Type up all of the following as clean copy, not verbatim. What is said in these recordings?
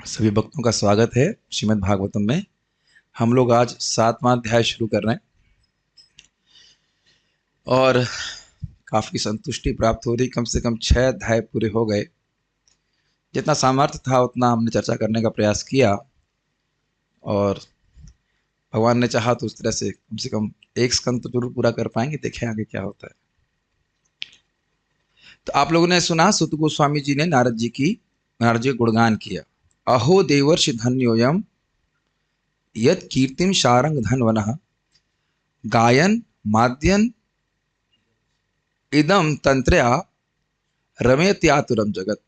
सभी भक्तों का स्वागत है श्रीमद् भागवतम में। हम लोग आज 7वां अध्याय शुरू कर रहे हैं और काफ़ी संतुष्टि प्राप्त हो रही। कम से कम 6 अध्याय पूरे हो गए। जितना सामर्थ्य था उतना हमने चर्चा करने का प्रयास किया और भगवान ने चाहा तो उस तरह से कम एक स्कंद तो जरूर पूरा कर पाएंगे। देखें आगे क्या होता है। तो आप लोगों ने सुना सुत गोस्वामी जी ने नारद जी का गुणगान किया। अहो देवर्षि धन्योयम यत कीर्तिम शारंग धनवनः गायन माद्यन इदम तंत्रया रमयत्यातुरम जगत।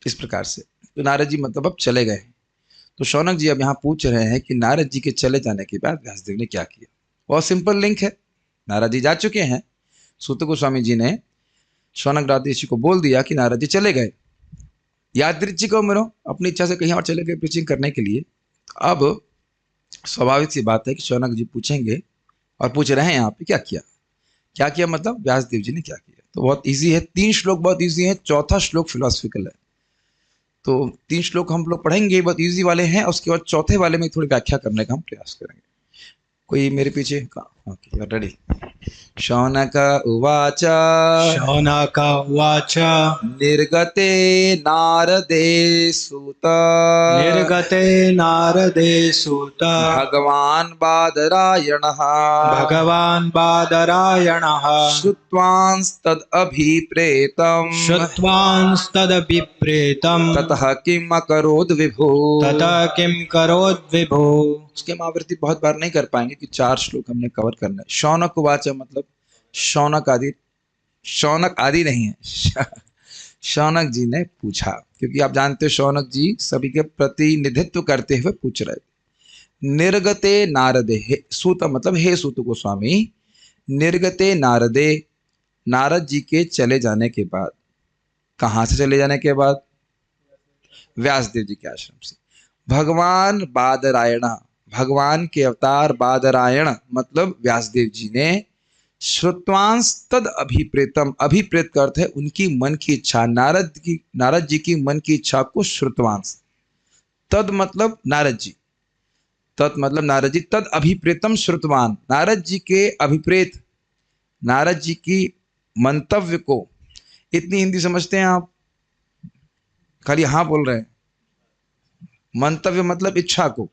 इस प्रकार से तो नारद जी मतलब अब चले गए। तो शौनक जी अब यहाँ पूछ रहे हैं कि नारद जी के चले जाने के बाद व्यासदेव ने क्या किया। बहुत सिंपल लिंक है। नारद जी जा चुके हैं। सूत गोस्वामी जी ने शौनक ऋषि को बोल दिया कि नारद जी चले गए। यादृच्छिक को मरो अपनी इच्छा से कहीं और चले गए प्रीचिंग करने के लिए। अब स्वाभाविक सी बात है कि शौनक जी पूछेंगे और पूछ रहे हैं यहाँ पे क्या किया मतलब व्यासदेव जी ने क्या किया। तो बहुत इजी है। 3 श्लोक बहुत इजी है। चौथा श्लोक फिलोसफिकल है। तो 3 श्लोक हम लोग पढ़ेंगे, बहुत इजी वाले हैं। उसके बाद चौथे वाले में थोड़ी व्याख्या करने का हम प्रयास करेंगे। कोई मेरे पीछे रेडी। शौनक उवाच शौनक उवाच निर्गते नारदे सूत निर्गते नारदे सूत भगवान् बादरायणः भगवान् बादरायणः श्रुत्वांस्तदभिप्रेतम् ततः किम् अकरोत् विभो। ततः किं करोद् विभो। उसके हम आवृत्ति बहुत बार नहीं कर पाएंगे कि 4 श्लोक हमने कवर करना है। शौनक उवाच मतलब शौनक आदि नहीं है। शौनक जी ने पूछा, क्योंकि आप जानते हो शौनक जी सभी के प्रतिनिधित्व करते हुए पूछ रहे थे। निर्गते नारदे सूत मतलब हे सूत गोस्वामी। निर्गते नारदे नारद जी के चले जाने के बाद। कहां से चले जाने के बाद? व्यासदेव जी के आश्रम से। भगवान बादरायण भगवान के अवतार बादरायण मतलब व्यासदेव जी ने श्रुत्वांश तद अभिप्रेतम। अभिप्रेत का अर्थ है उनकी मन की इच्छा। नारद जी की मन की इच्छा को श्रुत्वांश। तद मतलब नारद जी। तत् मतलब नारद जी। तद अभिप्रेतम श्रुतवान नारद जी के अभिप्रेत नारद जी की मंतव्य को। इतनी हिंदी समझते हैं आप? खाली हाँ बोल रहे हैं। मंतव्य मतलब इच्छा को,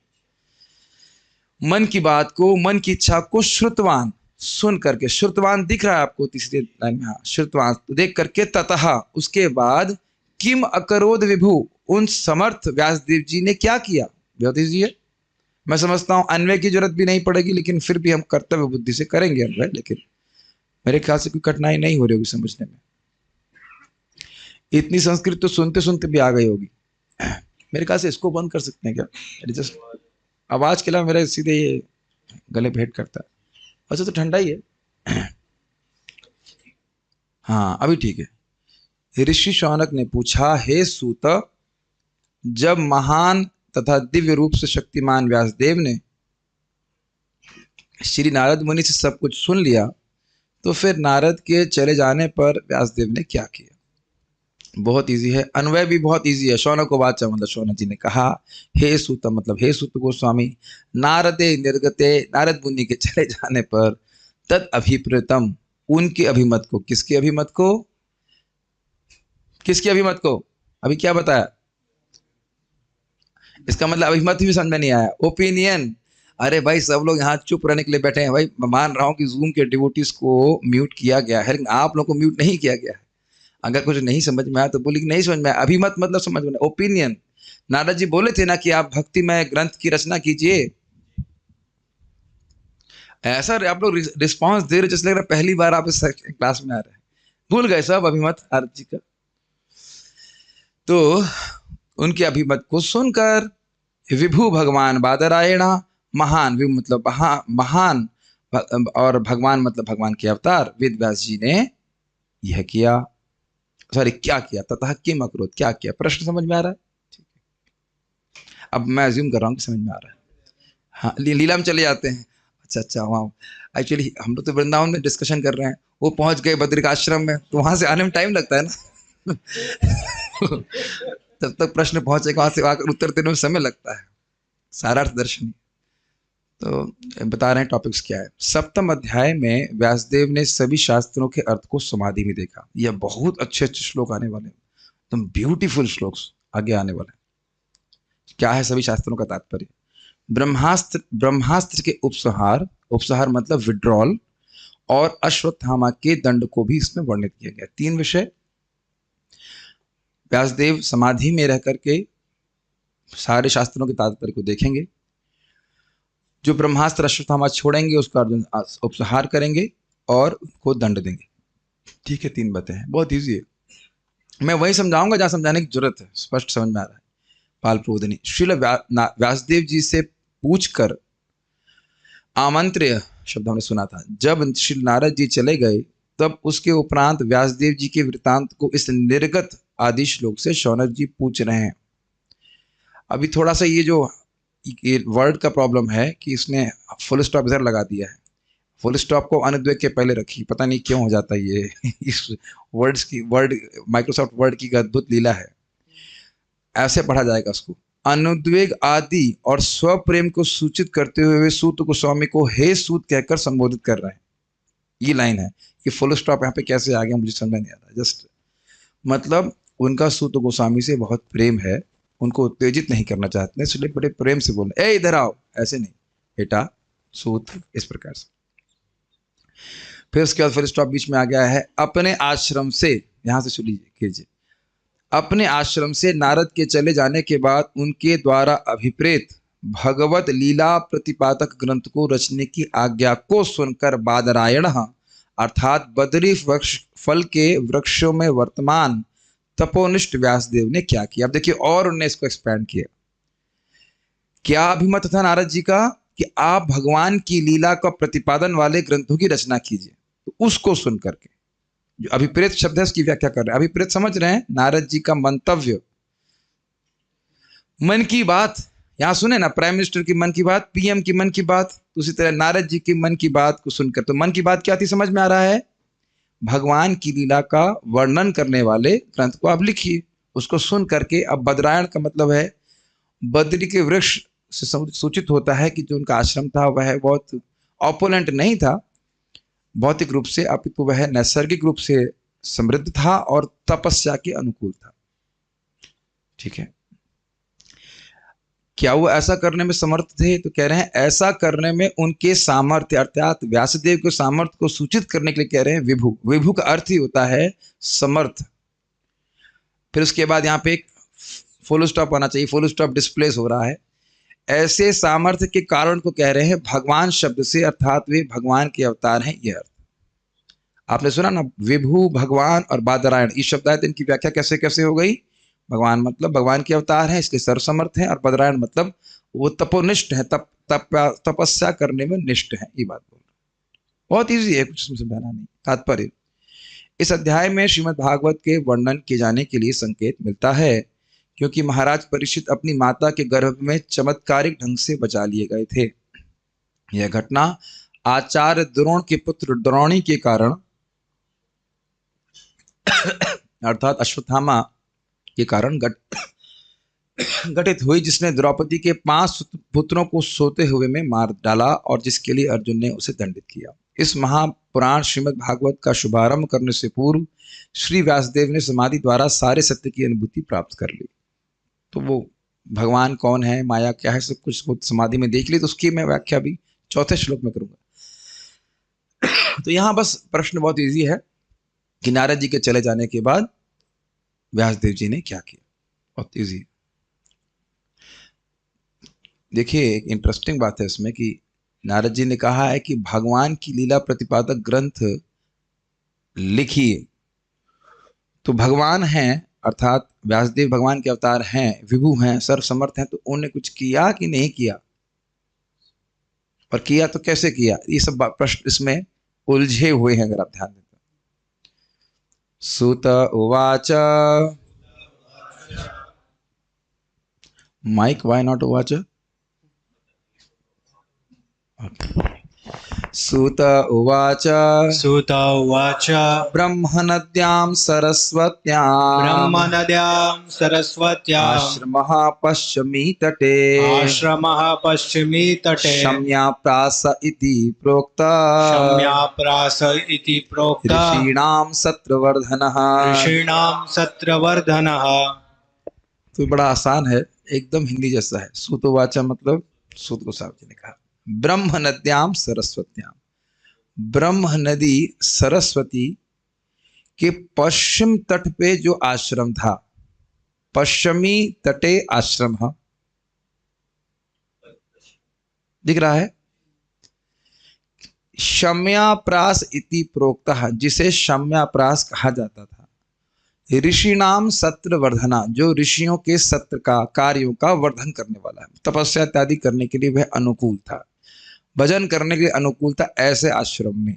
मन की बात को, मन की इच्छा को श्रुतवान सुन करके। श्रुतवान दिख रहा है आपको तीसरी लाइन में। हाँ श्रुतवान तो देख करके। ततः उसके बाद किम अकरोद विभु उन समर्थ व्यासदेव जी ने क्या किया। बहुत ईजी है। मैं समझता हूं अन्वय की जरूरत भी नहीं पड़ेगी, लेकिन फिर भी हम कर्तव्य बुद्धि से करेंगे अन्वय। लेकिन मेरे ख्याल से कोई कठिनाई नहीं हो रही होगी समझने में। इतनी संस्कृत तो सुनते सुनते भी आ गई होगी। मेरे ख्याल से इसको बंद कर सकते हैं क्या? जस्ट आवाज के अलावा मेरे सीधे ये गले भेंट करता है। अच्छा तो ठंडा ही है। हाँ अभी ठीक है। ऋषि शौनक ने पूछा, हे सूत, जब महान तथा दिव्य रूप से शक्तिमान व्यासदेव ने श्री नारद मुनि से सब कुछ सुन लिया, तो फिर नारद के चले जाने पर व्यासदेव ने क्या किया। बहुत इजी है। अन्वय भी बहुत इजी है। शौनक उवाच मतलब शौनक जी ने कहा, हे सूत मतलब हे सूत गोस्वामी। नारदे निर्गते नारद मुनि के चले जाने पर तद अभिप्रेतम उनके अभिमत को। किसके अभिमत को? किसके अभिमत को? अभी क्या बताया? इसका मतलब अभिमत भी समझ में नहीं आया। ओपिनियन। अरे भाई सब लोग यहाँ चुप रहने के लिए बैठे हैं। भाई मैं मान रहा हूँ कि जूम के डिवोटीज को म्यूट किया गया है, लेकिन आप लोगों को म्यूट नहीं किया गया है। अगर कुछ नहीं समझ में आया तो बोलिए नहीं समझ में आया। अभिमत मतलब समझ में। ओपिनियन। नारद जी बोले थे ना कि आप भक्तिमय ग्रंथ की रचना कीजिए। ऐसा आप लोग रिस्पॉन्स दे रहे जैसे लग रहा पहली बार आप इस क्लास में आ रहे हैं। भूल गए सब अभिमत नारद जी का। तो उनके अभिमत को सुनकर विभु भगवान बादरायण महान विभु मतलब महान और भगवान मतलब भगवान के अवतार वेद व्यास जी ने यह किया। सॉरी क्या किया? तथा किम अकरोत क्या किया। प्रश्न समझ में आ रहा है? ठीक है। अब मैं अज्यूम कर रहा हूँ कि समझ में आ रहा है। हाँ लीला में चले जाते हैं। अच्छा वहाँ एक्चुअली हम लोग तो वृंदावन में डिस्कशन कर रहे हैं। वो पहुंच गए बद्रिकाश्रम में, तो वहां से आने में टाइम लगता है ना। तब तक प्रश्न पहुंचेगा, वहां से आकर उत्तर देने में समय लगता है। सारार्थ दर्शनी। तो बता रहे हैं टॉपिक्स क्या है। सप्तम अध्याय में व्यासदेव ने सभी शास्त्रों के अर्थ को समाधि में देखा। यह बहुत अच्छे अच्छे श्लोक आने वाले हैं, एकदम ब्यूटीफुल श्लोक्स आगे आने वाले हैं। क्या है सभी शास्त्रों का तात्पर्य? ब्रह्मास्त्र के उपसंहार, उपसंहार मतलब विड्रॉल, और अश्वत्थामा के दंड को भी इसमें वर्णित किया गया। 3 विषय व्यासदेव समाधि में रह करके सारे शास्त्रों के तात्पर्य को देखेंगे। जो ब्रह्मास्त्र अश्वत्थामा छोड़ेंगे उसका अर्जुन उपसंहार करेंगे और उनको दंड देंगे। ठीक है, 3 बातें हैं, बहुत ईजी है। मैं वही समझाऊंगा जहां समझाने की जरूरत है, स्पष्ट समझ में आ रहा है। पाल प्रबोधिनी। श्रील व्यासदेव जी से पूछकर आमंत्र्य शब्द हमने सुना था। जब श्री नारद जी चले गए तब उसके उपरांत व्यासदेव जी के वृतांत को इस निर्गत आदि श्लोक से शौनक जी पूछ रहे हैं। अभी थोड़ा सा ये जो वर्ड का प्रॉब्लम है कि इसने फुल स्टॉप इधर लगा दिया है। फुल स्टॉप को अनुद्वेग के पहले रखी, पता नहीं क्यों हो जाता है ये इस वर्ड माइक्रोसॉफ्ट वर्ड की अद्भुत लीला है। ऐसे पढ़ा जाएगा उसको। अनुद्वेग आदि और स्वप्रेम को सूचित करते हुए सूत गोस्वामी को हे सूत कहकर संबोधित कर रहे हैं। ये लाइन है। ये फुल स्टॉप यहाँ पे कैसे आ गया मुझे समझ नहीं आ रहा। जस्ट मतलब उनका सूत गोस्वामी से बहुत प्रेम है, उनको उत्तेजित नहीं करना चाहते, इसलिए बड़े प्रेम से बोल, ए इधर आओ, ऐसे नहीं, बेटा सूत, इस प्रकार से। फिर उसके बाद फुल स्टॉप बीच में आ गया है। अपने आश्रम से, यहां से सुनिए कीजिए, अपने आश्रम से नारद के चले जाने के बाद उनके द्वारा अभिप्रेत भगवत लीला प्रतिपादक ग्रंथ को रचने की आज्ञा को सुनकर बादरायण अर्थात बदरी वृक्ष फल के वृक्षों में वर्तमान तपोनिष्ठ व्यासदेव ने क्या किया। अब देखिए, और उन्होंने इसको एक्सपैंड किया। क्या अभिमत था नारद जी का कि आप भगवान की लीला का प्रतिपादन वाले ग्रंथों की रचना कीजिए। तो उसको सुन करके जो अभिप्रेत शब्द है उसकी व्याख्या कर रहे हैं। अभिप्रेत समझ रहे हैं? नारद जी का मंतव्य, मन की बात। यहां सुने ना, प्राइम मिनिस्टर की मन की बात, पीएम की मन की बात, तो उसी तरह नारद जी की मन की बात को सुनकर, तो मन की बात क्या थी समझ में आ रहा है? भगवान की लीला का वर्णन करने वाले ग्रंथ को आप लिखिए। उसको सुन करके, अब बदरायण का मतलब है बद्री के वृक्ष से सूचित होता है कि जो उनका आश्रम था वह बहुत ऑपोलेंट नहीं था भौतिक रूप से, अपितु वह नैसर्गिक रूप से समृद्ध था और तपस्या के अनुकूल था। ठीक है, क्या वो ऐसा करने में समर्थ थे? तो कह रहे हैं ऐसा करने में उनके सामर्थ्य, अर्थात व्यासदेव के सामर्थ्य को सूचित करने के लिए कह रहे हैं विभु। विभु का अर्थ ही होता है समर्थ। फिर उसके बाद यहाँ पे एक फुल स्टॉप आना चाहिए, फुल स्टॉप डिस्प्लेस हो रहा है। ऐसे सामर्थ्य के कारण को कह रहे हैं भगवान शब्द से, अर्थात वे भगवान के अवतार हैं। यह अर्थ आपने सुना ना, विभु, भगवान और बादरायण, ये शब्द आए थे, इनकी व्याख्या कैसे कैसे हो गई? भगवान मतलब भगवान के अवतार हैं, इसलिए सर्वसमर्थ हैं, और बदरायण मतलब वो तपोनिष्ठ है, तपस्या करने में निष्ठ है। ये बात बोल रहे, बहुत ईजी है, कुछ समझाना नहीं। तात्पर्य, इस अध्याय में श्रीमद् भागवत के वर्णन किए जाने के लिए संकेत मिलता है, क्योंकि महाराज परीक्षित अपनी माता के गर्भ में चमत्कारिक ढंग से बचा लिए गए थे। यह घटना आचार्य द्रोण के पुत्र द्रोणी के कारण अर्थात अश्वत्थामा के कारण घटित हुई, जिसने द्रौपदी के 5 पुत्रों को सोते हुए में मार डाला और जिसके लिए अर्जुन ने उसे दंडित किया। इस महापुराण श्रीमद् भागवत का शुभारंभ करने से पूर्व श्री व्यासदेव ने समाधि द्वारा सारे सत्य की अनुभूति प्राप्त कर ली। तो वो भगवान कौन है, माया क्या है, सब कुछ समाधि में देख ली। तो उसकी मैं व्याख्या भी 4थे श्लोक में करूंगा। तो यहां बस प्रश्न बहुत इजी है कि नारद जी के चले जाने के बाद व्यासदेव जी ने क्या किया। बहुत इजी। देखिए, एक इंटरेस्टिंग बात है इसमें कि नारद जी ने कहा है कि भगवान की लीला प्रतिपादक ग्रंथ लिखिए। तो भगवान हैं, अर्थात व्यासदेव भगवान के अवतार हैं, विभु हैं, सर्वसमर्थ हैं, तो उन्होंने कुछ किया कि नहीं किया, और किया तो कैसे किया, ये सब प्रश्न इसमें उलझे हुए हैं अगर आप ध्यान दें। सुत उवाच, माइक वाई नॉट उवाच? सूत उवाच सुत उवाच ब्रह्मनद्यां सरस्वत्याम् ब्रह्मनद्यां सरस्वत्याम् आश्रमः पश्चिमी तटे आश्रमः पश्चिमी तटे शम्याप्रास इति प्रोक्ता शम्याप्रास इति प्रोक्ता ऋषीणां सत्रवर्धनः। ऋषीणां सत्रवर्धनः। तो बड़ा आसान है, एकदम हिंदी जैसा है। सूतोवाचा मतलब सूत गोस्वामी जी ने कहा। ब्रह्म नद्याम सरस्वत्याम, ब्रह्म नदी सरस्वती के पश्चिम तट पे जो आश्रम था, पश्चिमी तटे आश्रम दिख रहा है। शम्याप्रास इति प्रोक्तः, जिसे शम्याप्रास कहा जाता था। ऋषिनाम सत्र वर्धना, जो ऋषियों के सत्र का कार्यों का वर्धन करने वाला है। तपस्या इत्यादि करने के लिए वह अनुकूल था, भजन करने के लिए अनुकूल था। ऐसे आश्रम में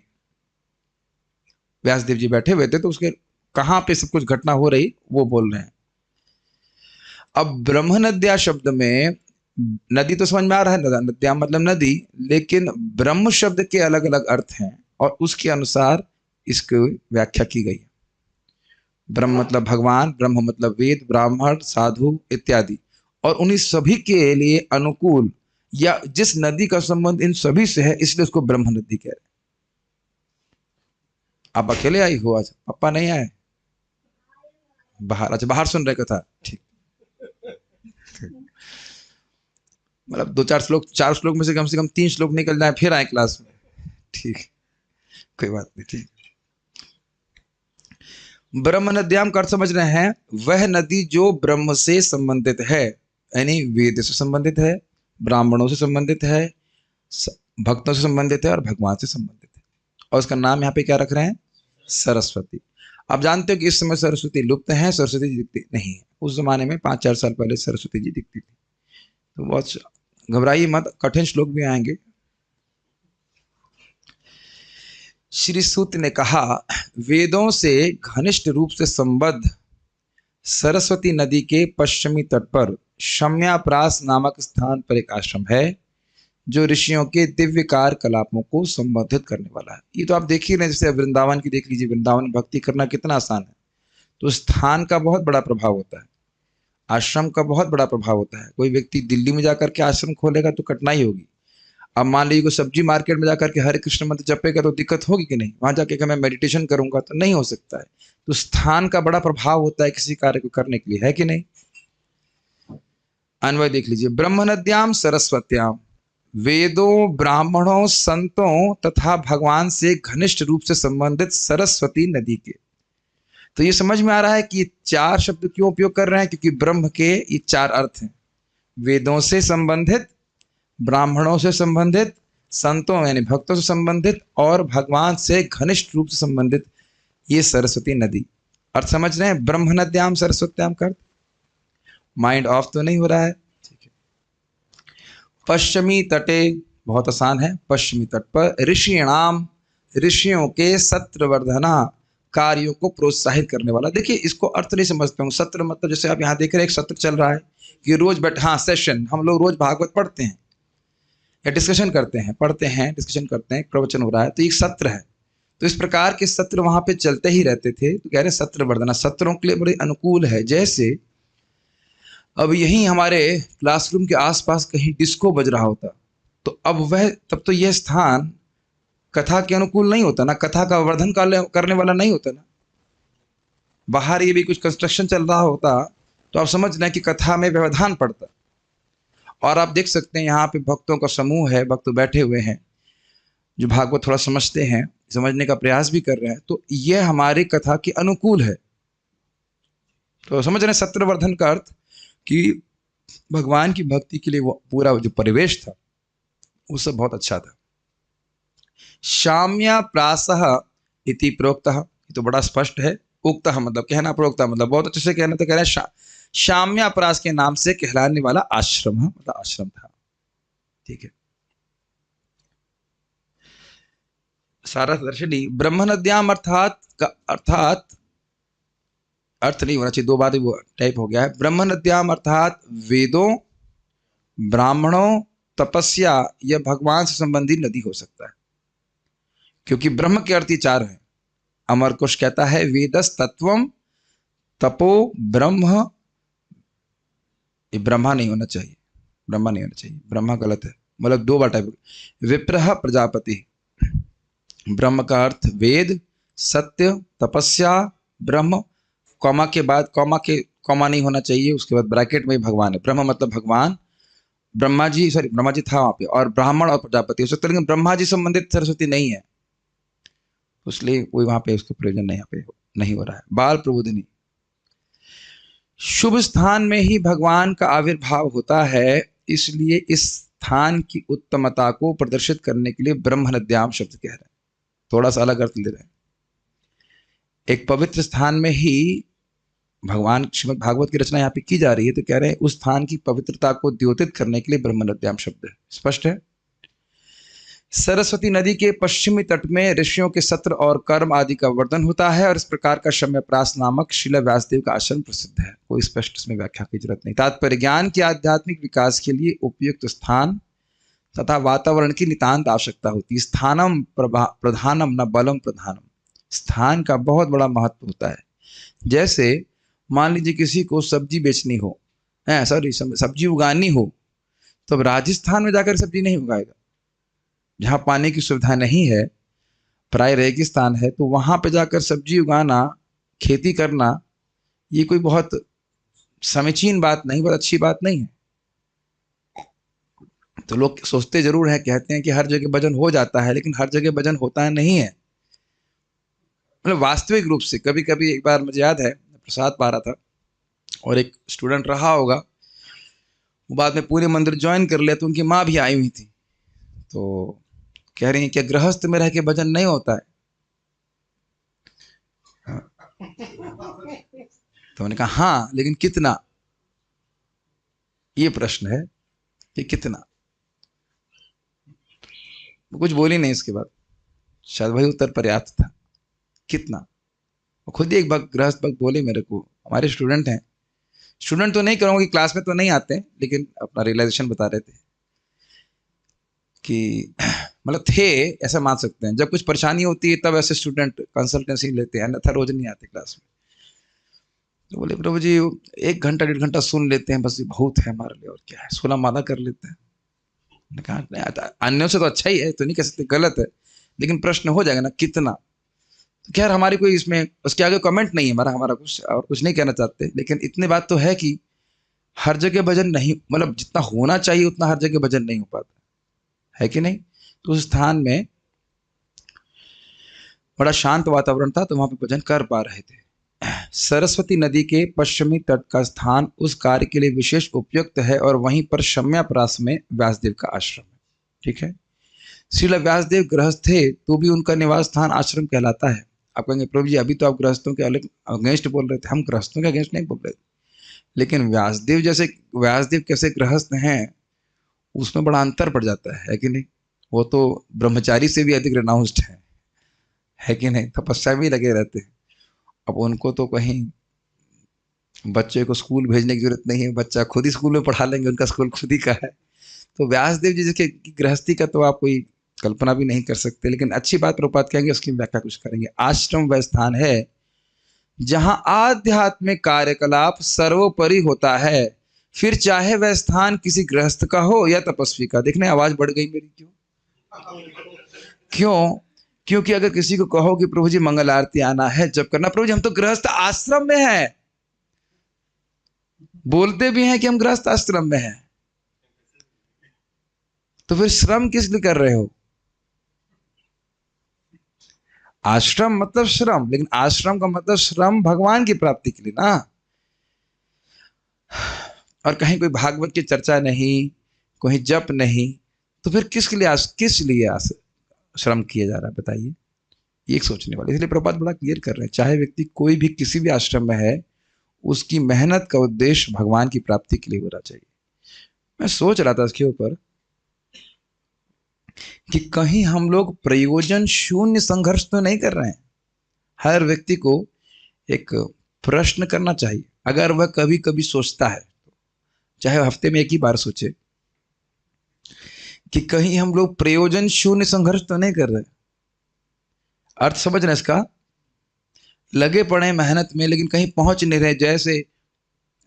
व्यासदेव जी बैठे हुए थे, तो उसके कहां पे सब कुछ घटना हो रही वो बोल रहे हैं। अब ब्रह्म नद्या शब्द में नदी तो समझ में आ रहा है, नद्या मतलब नदी, लेकिन ब्रह्म शब्द के अलग अलग अर्थ हैं और उसके अनुसार इसकी व्याख्या की गई है। ब्रह्म मतलब भगवान, ब्रह्म मतलब वेद, ब्राह्मण, साधु इत्यादि, और उन्हीं सभी के लिए अनुकूल या जिस नदी का संबंध इन सभी से है, इसलिए उसको ब्रह्म नदी कह रहे। आप अकेले आई हो आज, पापा नहीं आए बाहर? अच्छा, बाहर सुन रहे कथा, ठीक। मतलब 2-4 श्लोक, 4 श्लोक में से कम 3 श्लोक निकल जाए फिर आए क्लास में, ठीक, कोई बात नहीं, ठीक। ब्रह्म नद्याम का अर्थ समझ रहे हैं, वह नदी जो ब्रह्म से संबंधित है, यानी वेद से संबंधित है, ब्राह्मणों से संबंधित है, भक्तों से संबंधित है और भगवान से संबंधित है। और उसका नाम यहाँ पे क्या रख रहे हैं? सरस्वती। आप जानते हो कि इस समय सरस्वती लुप्त है, सरस्वती जी दिखती नहीं है। उस जमाने में 5-4 साल पहले सरस्वती जी दिखती थी। तो बहुत घबराइए मत, कठिन श्लोक भी आएंगे। श्री सूत ने कहा, वेदों से घनिष्ठ रूप से संबद्ध सरस्वती नदी के पश्चिमी तट पर शम्याप्रास नामक स्थान पर एक आश्रम है, जो ऋषियों के दिव्य कार्यकलापों को संबोधित करने वाला है। ये तो आप देख ही रहे, जैसे वृंदावन की देख लीजिए, वृंदावन भक्ति करना कितना आसान है। तो स्थान का बहुत बड़ा प्रभाव होता है, आश्रम का बहुत बड़ा प्रभाव होता है। कोई व्यक्ति दिल्ली में जाकर के आश्रम खोलेगा तो कठिनाई होगी। अब मान लीजिए कोई सब्जी मार्केट में जाकर के हरे कृष्ण मंत्र जपेगा तो दिक्कत होगी कि नहीं? वहां जाके मैं मेडिटेशन करूंगा तो नहीं हो सकता है। तो स्थान का बड़ा प्रभाव होता है किसी कार्य को करने के लिए, है कि नहीं? अन्वय देख लीजिए, ब्रह्म नद्याम सरस्वत्याम, वेदों, ब्राह्मणों, संतों तथा भगवान से घनिष्ठ रूप से संबंधित सरस्वती नदी के। तो ये समझ में आ रहा है कि ये 4 शब्द क्यों उपयोग कर रहे हैं, क्योंकि ब्रह्म के ये 4 अर्थ हैं। वेदों से संबंधित, ब्राह्मणों से संबंधित, संतों यानी भक्तों से संबंधित और भगवान से घनिष्ठ रूप से संबंधित ये सरस्वती नदी। अर्थ समझ रहे हैं? ब्रह्म नद्याम सरस्वत्याम का माइंड ऑफ तो नहीं हो रहा है? ठीक है। पश्चिमी तटे, बहुत आसान है, पश्चिमी तट पर ऋषिणाम, ऋषियों के सत्रवर्धना, कार्यों को प्रोत्साहित करने वाला। देखिए, इसको अर्थ नहीं समझते हूँ। सत्र मतलब जैसे आप यहाँ देख रहे हैं, एक सत्र चल रहा है कि रोज बैठ, हाँ सेशन, हम लोग रोज भागवत पढ़ते हैं या डिस्कशन करते हैं, पढ़ते हैं, डिस्कशन करते हैं, प्रवचन हो रहा है, तो एक सत्र है। तो इस प्रकार के सत्र वहां पे चलते ही रहते थे। तो कह रहे सत्र वर्धना, सत्रों के लिए बड़े अनुकूल है। जैसे अब यहीं हमारे क्लासरूम के आसपास कहीं डिस्को बज रहा होता, तो अब वह, तब तो यह स्थान कथा के अनुकूल नहीं होता ना, कथा का वर्धन करने वाला नहीं होता ना। बाहर ये भी कुछ कंस्ट्रक्शन चल रहा होता तो आप समझ लें कि कथा में व्यवधान पड़ता। और आप देख सकते हैं यहाँ पे भक्तों का समूह है, भक्त बैठे हुए हैं जो भागवत थोड़ा समझते हैं, समझने का प्रयास भी कर रहे हैं, तो यह हमारी कथा के अनुकूल है। तो समझ रहे हैं सत्रवर्धन का अर्थ कि भगवान की भक्ति के लिए वो पूरा जो परिवेश था वो सब बहुत अच्छा था। शाम्या प्रासः इति प्रोक्तः, ये तो बड़ा स्पष्ट है। उक्तः मतलब कहना, प्रोक्तः मतलब बहुत अच्छे से कहना। तो कह रहे हैं शाम्याप्रास के नाम से कहलाने वाला आश्रम, मतलब आश्रम था। ठीक है। सारा दर्शनी ब्रह्म नद्याम अर्थात अर्थ नहीं होना चाहिए, 2 बार वो टाइप हो गया है। ब्रह्म नद्याम अर्थात वेदों, ब्राह्मणों, तपस्या या भगवान से संबंधी नदी हो सकता है। क्योंकि ब्रह्म के अर्थ ही चार है। अमर कोश कहता है वेदस तत्वम तपो ब्रह्म, ये ब्रह्मा नहीं होना चाहिए, ब्रह्मा नहीं होना चाहिए, ब्रह्मा गलत है, मतलब दो बार टाइप। विप्रह प्रजापति, ब्रह्म का अर्थ वेद, सत्य, तपस्या, ब्रह्म, कॉमा के बाद कॉमा नहीं होना चाहिए, उसके बाद ब्रैकेट में भगवान है। ब्रह्म मतलब भगवान, ब्रह्मा जी, सॉरी ब्रह्मा जी था वहां पे, और ब्राह्मण और प्रजापति हो सकता है, लेकिन ब्रह्मा जी संबंधित सरस्वती नहीं है, इसलिए कोई वहां पे उसका प्रयोजन नहीं, यहाँ पे नहीं हो रहा है। बाल प्रबोधिनी, शुभ स्थान में ही भगवान का आविर्भाव होता है, इसलिए इस स्थान की उत्तमता को प्रदर्शित करने के लिए ब्रह्म नद्याम शब्द कह रहे हैं। थोड़ा सा अलग अर्थ ले रहे हैं। एक पवित्र स्थान में ही भगवान श्रीमद् भागवत की रचना यहाँ पे की जा रही है, तो कह रहे हैं उस स्थान की पवित्रता को द्योतित करने के लिए ब्रह्म नद्याम शब्द है। स्पष्ट है। सरस्वती नदी के पश्चिमी तट में ऋषियों के सत्र और कर्म आदि का वर्णन होता है, और इस प्रकार का शम्यप्रास नामक शीला व्यासदेव का आश्रम प्रसिद्ध है। कोई स्पष्ट इसमें व्याख्या की जरूरत नहीं। तात्पर्य ज्ञान के आध्यात्मिक विकास के लिए उपयुक्त स्थान तथा वातावरण की नितांत आवश्यकता होती है। स्थानम प्रधानम न बलम प्रधानम, स्थान का बहुत बड़ा महत्व होता है। जैसे मान लीजिए किसी को सब्जी बेचनी हो, सॉरी सब्जी उगानी हो, तो अब राजस्थान में जाकर सब्जी नहीं उगाएगा, जहाँ पानी की सुविधा नहीं है, प्राय रेगिस्तान है, तो वहां पे जाकर सब्जी उगाना, खेती करना, ये कोई बहुत समीचीन बात नहीं, बहुत अच्छी बात नहीं है। तो लोग सोचते जरूर है, कहते हैं कि हर जगह भजन हो जाता है, लेकिन हर जगह भजन होता है नहीं है, मतलब वास्तविक रूप से। कभी कभी एक बार मुझे याद है, प्रसाद पा रहा था और एक स्टूडेंट रहा होगा, वो बाद में पूरे मंदिर ज्वाइन कर लिया, तो उनकी माँ भी आई हुई थी, तो कह रही है कि गृहस्थ में रह के भजन नहीं होता है। तो मैंने कहा हाँ, लेकिन कितना, ये प्रश्न है कि कितना। कुछ बोली नहीं इसके बाद, शायद वही उत्तर पर्याप्त था, कितना। खुद ही एक भक्त, गृहस्थ भक्त बोले मेरे को, हमारे स्टूडेंट हैं, स्टूडेंट तो नहीं कहूँगा कि क्लास में तो नहीं आते, लेकिन अपना रियलाइजेशन बता रहे थे कि मतलब थे, ऐसा मान सकते हैं। जब कुछ परेशानी होती है तब ऐसे स्टूडेंट कंसल्टेंसी लेते हैं, अन्यथा रोज नहीं आते क्लास में। तो बोले प्रभु जी 1 घंटा 1.5 घंटा सुन लेते हैं, बस ये बहुत है हमारे लिए, और क्या है, 16 माला कर लेते हैं। मैंने कहा नहीं आता, अन्यों से तो अच्छा ही है, तो नहीं कह सकते गलत है, लेकिन प्रश्न हो जाएगा ना कितना। तो खैर हमारी कोई इसमें उसके आगे कमेंट नहीं है, हमारा कुछ और कुछ नहीं कहना चाहते, लेकिन इतनी बात तो है कि हर जगह भजन नहीं, मतलब जितना होना चाहिए उतना हर जगह भजन नहीं हो पाता है कि नहीं। तो उस स्थान में बड़ा शांत वातावरण था, तो वहां पे भजन कर पा रहे थे। सरस्वती नदी के पश्चिमी तट का स्थान उस कार्य के लिए विशेष उपयुक्त है, और वहीं पर शम्याप्रास में व्यासदेव का आश्रम है। ठीक है। श्रील व्यासदेव गृहस्थ थे, तो भी उनका निवास स्थान आश्रम कहलाता है। आप कहेंगे प्रभु जी अभी तो आप गृहस्थों के अलग अगेंस्ट बोल रहे थे। हम गृहस्थों के अगेंस्ट नहीं बोल रहे थे, लेकिन व्यासदेव कैसे गृहस्थ हैं उसमें बड़ा अंतर पड़ जाता है कि नहीं। वो तो ब्रह्मचारी से भी अधिक रिनाउंस्ड है कि नहीं, तपस्या भी लगे रहते हैं। अब उनको तो कहीं बच्चे को स्कूल भेजने की जरूरत नहीं है, बच्चा खुद ही स्कूल में पढ़ा लेंगे, उनका स्कूल खुद ही का है। तो व्यासदेव जी जिसके गृहस्थी का तो आप कोई कल्पना भी नहीं कर सकते, लेकिन अच्छी बात प्रभुपाद कहेंगे, उसकी व्याख्या कुछ करेंगे। आश्रम वह स्थान है जहां आध्यात्मिक कार्यकलाप सर्वोपरि होता है, फिर चाहे वह स्थान किसी गृहस्थ का हो या तपस्वी का। देखने आवाज बढ़ गई मेरी, क्यों? क्योंकि अगर किसी को कहो कि प्रभु जी मंगल आरती आना है, जब करना, प्रभु जी हम तो गृहस्थ आश्रम में हैं, बोलते भी हैं कि हम गृहस्थ आश्रम में हैं, तो फिर श्रम किस लिए कर रहे हो? आश्रम मतलब श्रम, लेकिन आश्रम का मतलब श्रम भगवान की प्राप्ति के लिए ना। और कहीं कोई भागवत की चर्चा नहीं, कोई जप नहीं, तो फिर किस लिए श्रम किया जा रहा है बताइए। ये एक सोचने वाली, इसलिए प्रभुपाद बड़ा क्लियर कर रहे हैं, चाहे व्यक्ति कोई भी किसी भी आश्रम में है, उसकी मेहनत का उद्देश्य भगवान की प्राप्ति के लिए होना चाहिए। मैं सोच रहा था इसके ऊपर कि कहीं हम लोग प्रयोजन शून्य संघर्ष तो नहीं कर रहे हैं। हर व्यक्ति को एक प्रश्न करना चाहिए, अगर वह कभी कभी सोचता है, चाहे हफ्ते में एक ही बार सोचे, कि कहीं हम लोग प्रयोजन शून्य संघर्ष तो नहीं कर रहे। अर्थ समझ रहे हैं इसका? लगे पड़े हैं मेहनत में लेकिन कहीं पहुंच नहीं रहे। जैसे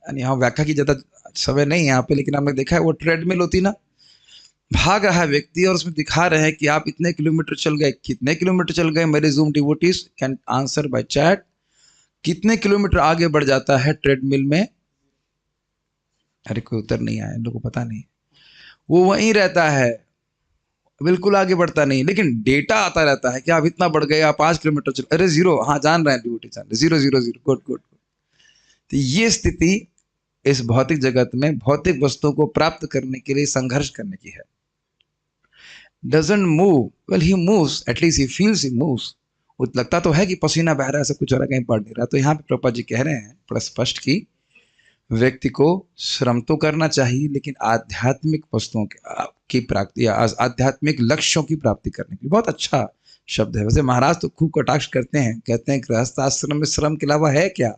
यहाँ व्याख्या की ज्यादा समय नहीं है यहाँ पे, लेकिन हमने देखा है वो ट्रेडमिल होती ना, भाग रहा है व्यक्ति और उसमें दिखा रहे हैं कि आप इतने किलोमीटर चल गए, कितने किलोमीटर चल गए। मेरे zoom devotees can answer by chat, कितने किलोमीटर आगे बढ़ जाता है ट्रेडमिल में? अरे कोई उत्तर नहीं आया, इन लोगों को पता नहीं। वो वहीं रहता है, बिल्कुल आगे बढ़ता नहीं, लेकिन डेटा आता रहता है कि आप इतना बढ़ गए, आप 5 किलोमीटर चल, अरे जीरो, हाँ जान रहे हैं डिवोटी, जान रहे, 0 0 0, गुड गुड। तो ये स्थिति इस भौतिक जगत में भौतिक वस्तुओं को प्राप्त करने के लिए संघर्ष करने की है। Doesn't move, well he moves, at least he feels he moves. वो लगता तो है कि पसीना बह रहा है, सब कुछ हो रहा है, कहीं पड़ नहीं रहा। तो यहाँ पे प्रभुपाद जी कह रहे हैं बड़ा स्पष्ट कि व्यक्ति को श्रम तो करना चाहिए, लेकिन आध्यात्मिक वस्तुओं की प्राप्ति या आध्यात्मिक लक्ष्यों की प्राप्ति करने के लिए। बहुत अच्छा शब्द है। वैसे महाराज तो खूब कटाक्ष करते हैं, कहते हैं गृहस्थ आश्रम में श्रम के अलावा है क्या?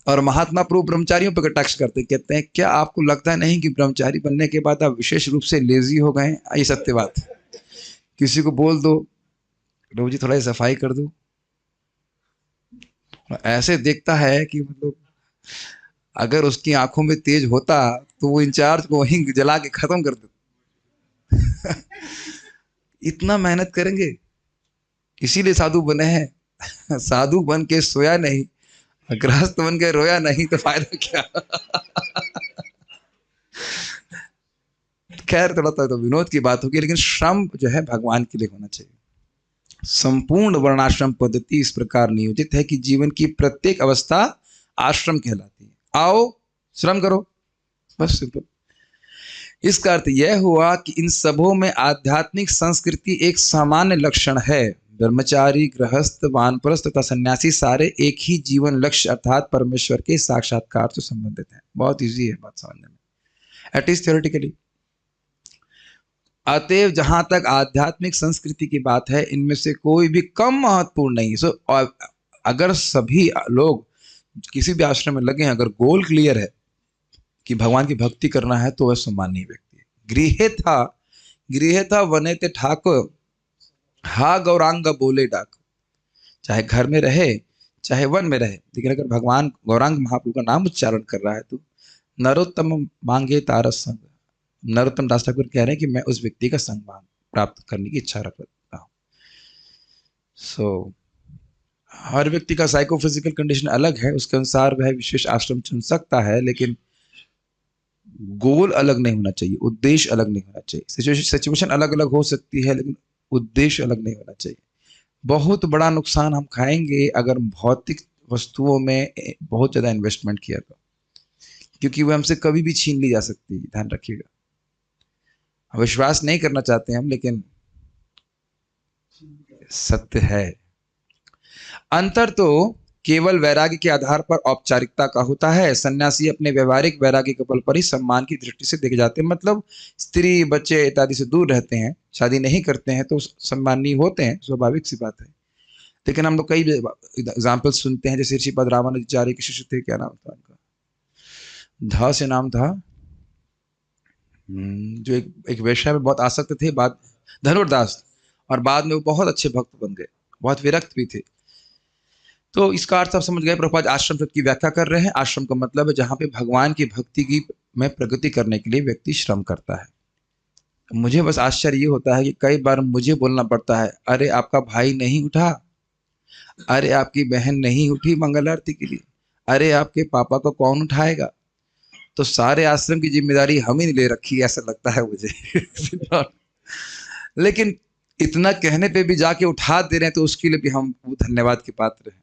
और महात्मा प्रभु ब्रह्मचारियों पर कटाक्ष करते, कहते हैं क्या आपको लगता नहीं कि ब्रह्मचारी बनने के बाद आप विशेष रूप से लेजी हो गए? ये सत्य बात। किसी को बोल दो प्रभु जी थोड़ा सफाई कर दो, ऐसे देखता है कि मतलब अगर उसकी आंखों में तेज होता तो वो इंचार्ज को वहीं जला के खत्म कर देता। इतना मेहनत करेंगे, इसीलिए साधु बने हैं। साधु बन के सोया नहीं, गृहस्थ बन के रोया नहीं, तो फायदा क्या? खैर थोड़ा तो विनोद की बात होगी, लेकिन श्रम जो है भगवान के लिए होना चाहिए। संपूर्ण वर्णाश्रम पद्धति इस प्रकार नियोजित है कि जीवन की प्रत्येक अवस्था आश्रम कहलाती है। आओ श्रम करो, बस सिंपल। इसका अर्थ यह हुआ कि इन सबों में आध्यात्मिक संस्कृति एक सामान्य लक्षण है। ब्रह्मचारी, गृहस्थ, वानप्रस्थ तथा सन्यासी सारे एक ही जीवन लक्ष्य अर्थात परमेश्वर के साक्षात्कार से संबंधित हैं। बहुत इजी है बात समझने में, एटलीस्ट थ्योरेटिकली। अतएव जहां तक आध्यात्मिक संस्कृति की बात है, इनमें से कोई भी कम महत्वपूर्ण नहीं। सो अगर सभी लोग किसी भी आश्रम में लगे हैं, अगर गोल क्लियर है कि भगवान की भक्ति करना है, तो वह सम्माननीय व्यक्ति है। गृह था वने ते ठाकुर, हा गौरांग बोले डाक। चाहे घर में रहे चाहे वन में रहे, लेकिन अगर भगवान गौरांग महाप्रभु का नाम उच्चारण कर रहा है तो नरोत्तम मांगे तारस संग। नरोत्तम दास ठाकुर कह रहे हैं कि मैं उस व्यक्ति का संग प्राप्त करने की इच्छा रखता हूँ। सो हर व्यक्ति का साइकोफिजिकल कंडीशन अलग है, उसके अनुसार वह विशेष आश्रम चुन सकता है, लेकिन गोल अलग नहीं होना चाहिए, उद्देश्य अलग नहीं होना चाहिए। सिचुएशन अलग अलग हो सकती है, लेकिन उद्देश्य अलग नहीं होना चाहिए। बहुत बड़ा नुकसान हम खाएंगे अगर भौतिक वस्तुओं में बहुत ज्यादा इन्वेस्टमेंट किया तो, क्योंकि वह हमसे कभी भी छीन ली जा सकती है, ध्यान रखिएगा। विश्वास नहीं करना चाहते हम, लेकिन सत्य है। अंतर तो केवल वैराग्य के आधार पर औपचारिकता का होता है। सन्यासी अपने व्यवहारिक वैराग्य के बल पर ही सम्मान की दृष्टि से देखे जाते हैं। मतलब स्त्री बच्चे इत्यादि से दूर रहते हैं, शादी नहीं करते हैं, तो सम्माननीय होते हैं, स्वाभाविक सी बात है। लेकिन हम लोग कई एग्जाम्पल सुनते हैं, जैसे श्रीपद रामानुजाचार्य के शिष्य थे, क्या नाम था उनका, धा से नाम था, जो एक वेश्या में बहुत आसक्त थे, बाद धनुर्दास, और बाद में वो बहुत अच्छे भक्त बन गए, बहुत विरक्त भी थे। तो इसका अर्थ आप समझ गए। प्रभुपाद आश्रम शब्द की व्याख्या कर रहे हैं। आश्रम का मतलब है जहां पे भगवान की भक्ति की में प्रगति करने के लिए व्यक्ति श्रम करता है। मुझे बस आश्चर्य ये होता है कि कई बार मुझे बोलना पड़ता है, अरे आपका भाई नहीं उठा, अरे आपकी बहन नहीं उठी मंगल आरती के लिए, अरे आपके पापा को कौन उठाएगा? तो सारे आश्रम की जिम्मेदारी हम ही ले रखी, ऐसा लगता है मुझे। लेकिन इतना कहने पे भी जाके उठा दे रहे हैं, तो उसके लिए भी हम धन्यवाद के पात्र हैं।